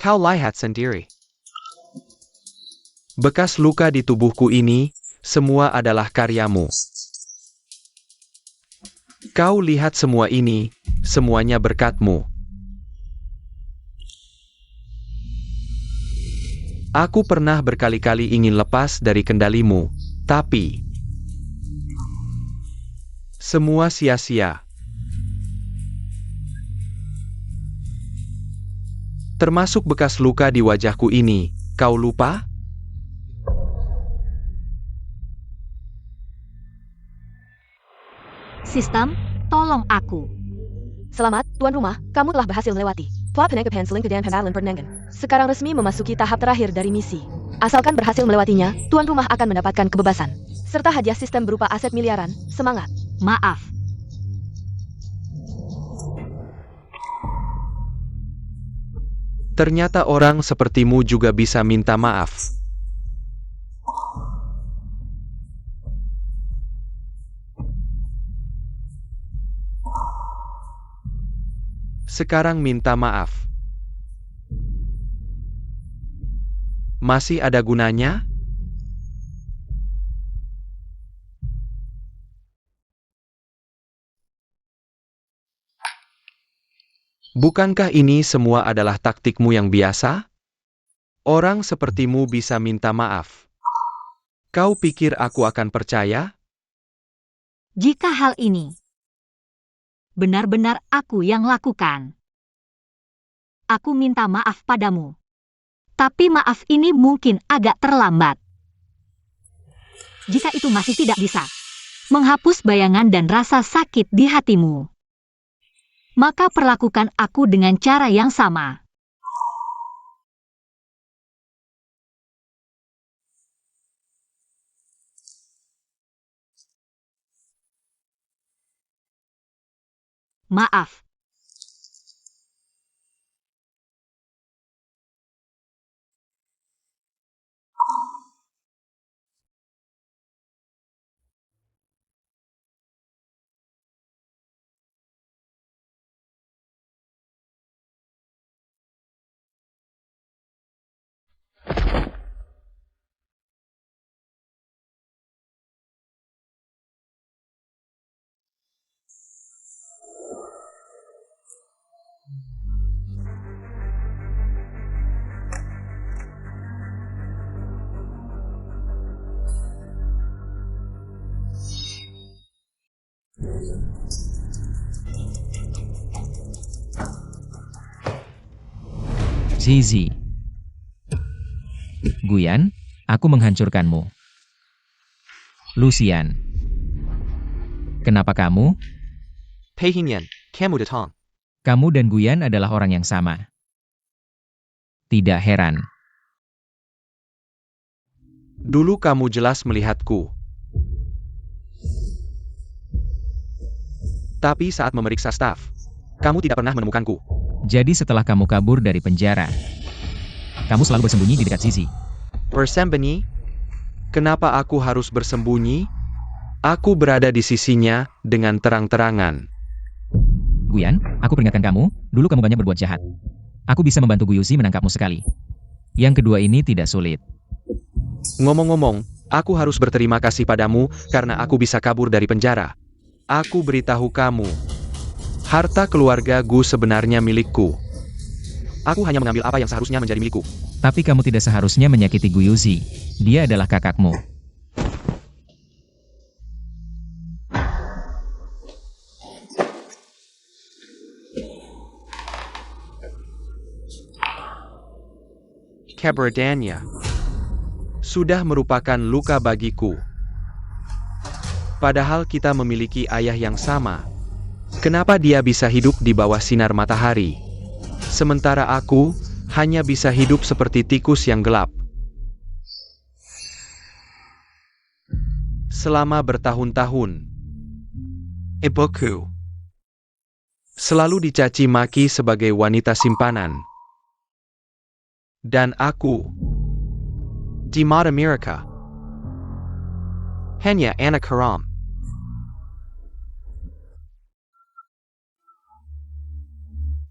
Kau lihat sendiri. Bekas luka di tubuhku ini, semua adalah karyamu. Kau lihat semua ini, semuanya berkatmu. Aku pernah berkali-kali ingin lepas dari kendalimu, tapi semua sia-sia. Termasuk bekas luka di wajahku ini, kau lupa? Sistem, tolong aku. Selamat, tuan rumah, kamu telah berhasil melewati Tua Penangkapan Selingkuh dan Pembalan Pernengan. Sekarang resmi memasuki tahap terakhir dari misi. Asalkan berhasil melewatinya, tuan rumah akan mendapatkan kebebasan. Serta hadiah sistem berupa aset miliaran. Semangat. Maaf. Ternyata orang sepertimu juga bisa minta maaf. Sekarang minta maaf. Masih ada gunanya? Bukankah ini semua adalah taktikmu yang biasa? Orang sepertimu bisa minta maaf. Kau pikir aku akan percaya? Jika hal ini benar-benar aku yang lakukan, aku minta maaf padamu. Tapi maaf ini mungkin agak terlambat. Jika itu masih tidak bisa menghapus bayangan dan rasa sakit di hatimu, maka perlakukan aku dengan cara yang sama. Maaf. Zizi. Guyan, aku menghancurkanmu. Lucian. Kenapa kamu? Pei Hinian, kamu datang. Kamu dan Guyan adalah orang yang sama. Tidak heran. Dulu kamu jelas melihatku. Tapi saat memeriksa staf, kamu tidak pernah menemukanku. Jadi setelah kamu kabur dari penjara, kamu selalu bersembunyi di dekat Zizi. Bersembunyi? Kenapa aku harus bersembunyi? Aku berada di sisinya dengan terang-terangan. Guyan, aku peringatkan kamu, dulu kamu banyak berbuat jahat. Aku bisa membantu Guyuzi menangkapmu sekali. Yang kedua ini tidak sulit. Ngomong-ngomong, aku harus berterima kasih padamu karena aku bisa kabur dari penjara. Aku beritahu kamu, harta keluarga Gu sebenarnya milikku. Aku hanya mengambil apa yang seharusnya menjadi milikku. Tapi kamu tidak seharusnya menyakiti Guyuzi. Dia adalah kakakmu. Keberadaannya sudah merupakan luka bagiku. Padahal kita memiliki ayah yang sama. Kenapa dia bisa hidup di bawah sinar matahari, sementara aku hanya bisa hidup seperti tikus yang gelap? Selama bertahun-tahun, ibuku selalu dicaci maki sebagai wanita simpanan. Dan aku, di mata mereka, hanya anak haram.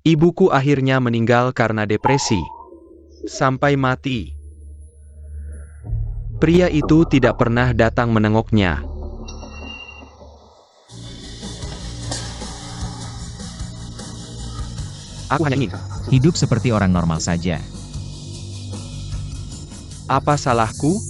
Ibuku akhirnya meninggal karena depresi. sampai mati. Pria itu tidak pernah datang menengoknya. Aku hanya ingin. Hidup seperti orang normal saja. Apa salahku?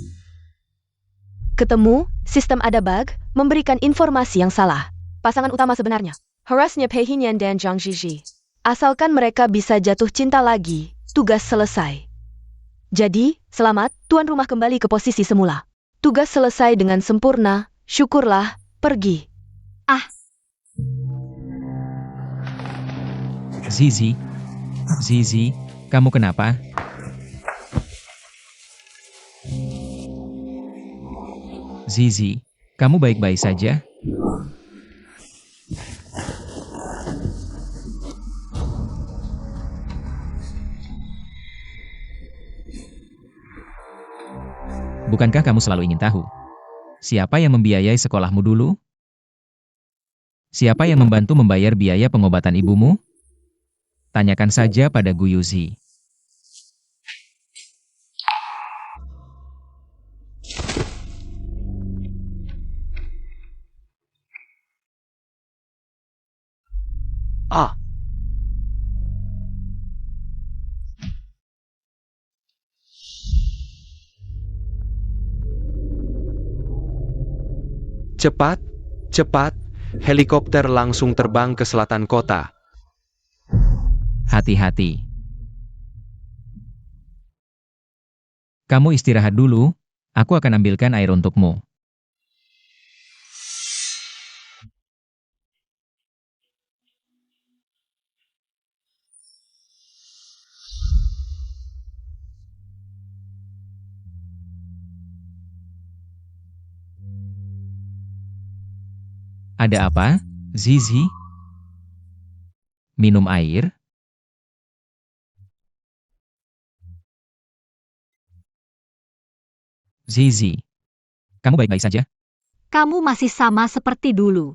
Ketemu, sistem ada bug, memberikan informasi yang salah. Pasangan utama sebenarnya, Harasnya Pei Hinian dan Zhang Zhizhi. Asalkan mereka bisa jatuh cinta lagi, tugas selesai. Jadi, selamat, tuan rumah kembali ke posisi semula. Tugas selesai dengan sempurna, syukurlah, pergi. Zizi, kamu kenapa? Zizi, kamu baik-baik saja? Bukankah kamu selalu ingin tahu? Siapa yang membiayai sekolahmu dulu? Siapa yang membantu membayar biaya pengobatan ibumu? Tanyakan saja pada Gu Yuzi. Ah, cepat, cepat, helikopter langsung terbang ke selatan kota. Hati-hati. Kamu istirahat dulu, aku akan ambilkan air untukmu. Ada apa, Zizi? Minum air? Zizi, kamu baik-baik saja? Kamu masih sama seperti dulu.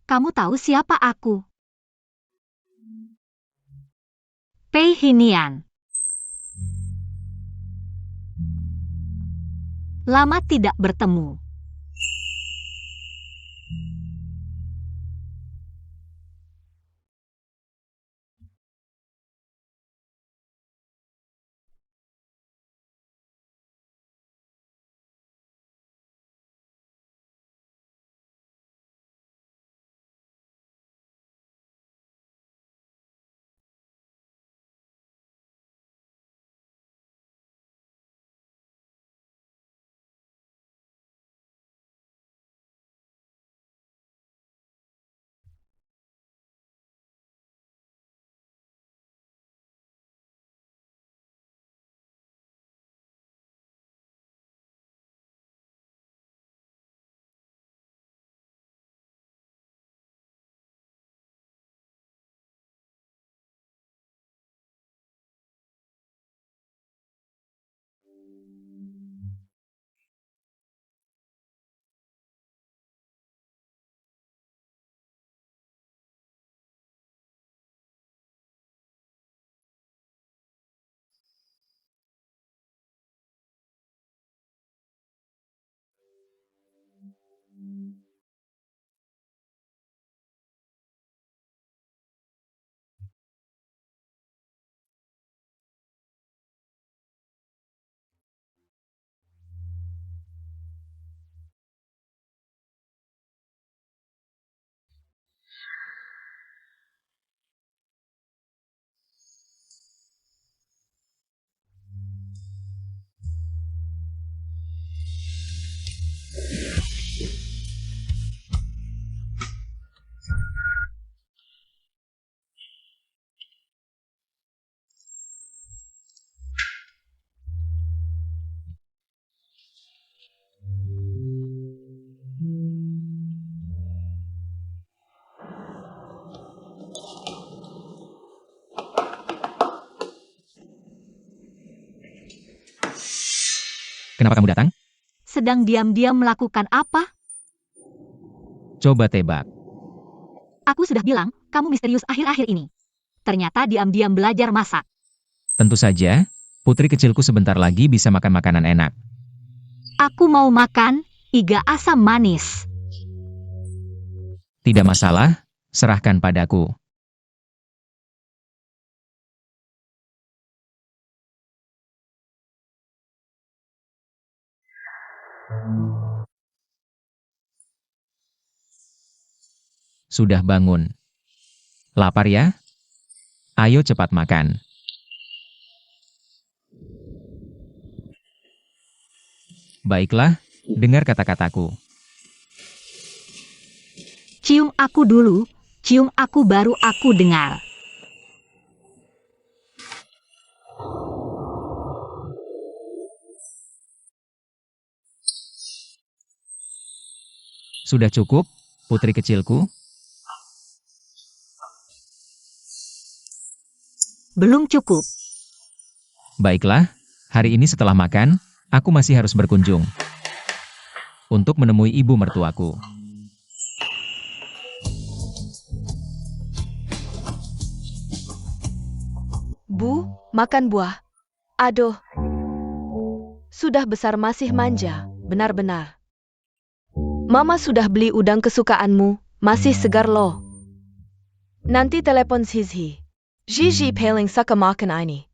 Kamu tahu siapa aku? Pei Hinian. Lama tidak bertemu. Kenapa kamu datang? Sedang diam-diam melakukan apa? Coba tebak. Aku sudah bilang, kamu misterius akhir-akhir ini. Ternyata diam-diam belajar masak. Tentu saja, putri kecilku sebentar lagi bisa makan makanan enak. Aku mau makan iga asam manis. Tidak masalah, serahkan padaku. Sudah bangun. Lapar ya? Ayo cepat makan. Baiklah, dengar kata-kataku. Cium aku dulu, cium aku baru aku dengar. Sudah cukup, putri kecilku? Belum cukup. Baiklah, hari ini setelah makan, aku masih harus berkunjung untuk menemui ibu mertuaku. Bu, makan buah. Aduh. Sudah besar masih manja, benar-benar. Mama sudah beli udang kesukaanmu, masih segar loh. Nanti telepon Zizi. Gigi paling suka makan ini.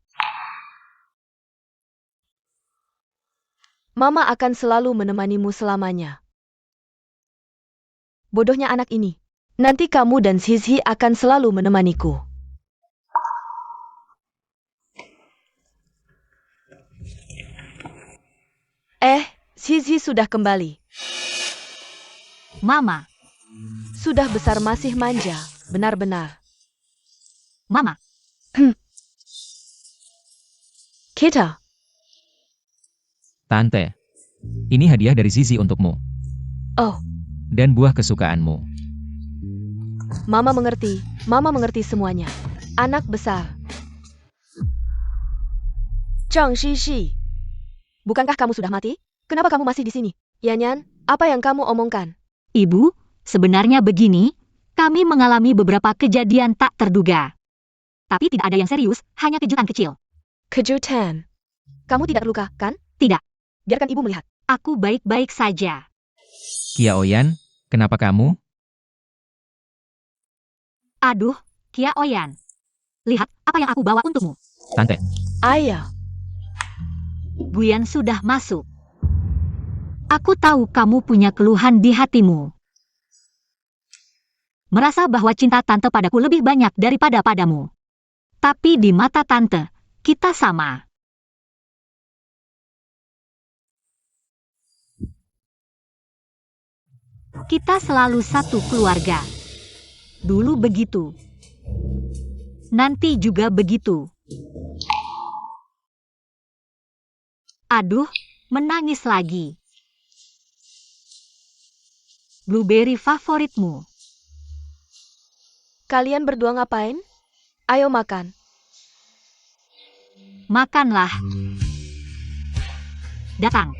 Mama akan selalu menemanimu selamanya. Bodohnya anak ini. Nanti kamu dan Zizi akan selalu menemaniku. Zizi sudah kembali. Mama, Sudah besar masih manja, benar-benar. Mama, Kita, Tante, ini hadiah dari Zizi untukmu, oh, dan buah kesukaanmu. Mama mengerti semuanya. Anak besar. Zhang Shishi, bukankah kamu sudah mati? Kenapa kamu masih di sini? Yanyan, apa yang kamu omongkan? Ibu, sebenarnya begini, kami mengalami beberapa kejadian tak terduga. Tapi tidak ada yang serius, hanya kejutan kecil. Kejutan. Kamu tidak luka, kan? Tidak. Biarkan ibu melihat. Aku baik-baik saja. Kia Oyan, kenapa kamu? Aduh, Kia Oyan. Lihat apa yang aku bawa untukmu. Tante, Ayah, Guyan sudah masuk. Aku tahu kamu punya keluhan di hatimu. Merasa bahwa cinta tante padaku lebih banyak daripada padamu. Tapi di mata tante, kita sama. Kita selalu satu keluarga. Dulu begitu. Nanti juga begitu. Aduh, menangis lagi. Blueberry favoritmu. kalian berdua ngapain? Ayo makan. Makanlah. Datang.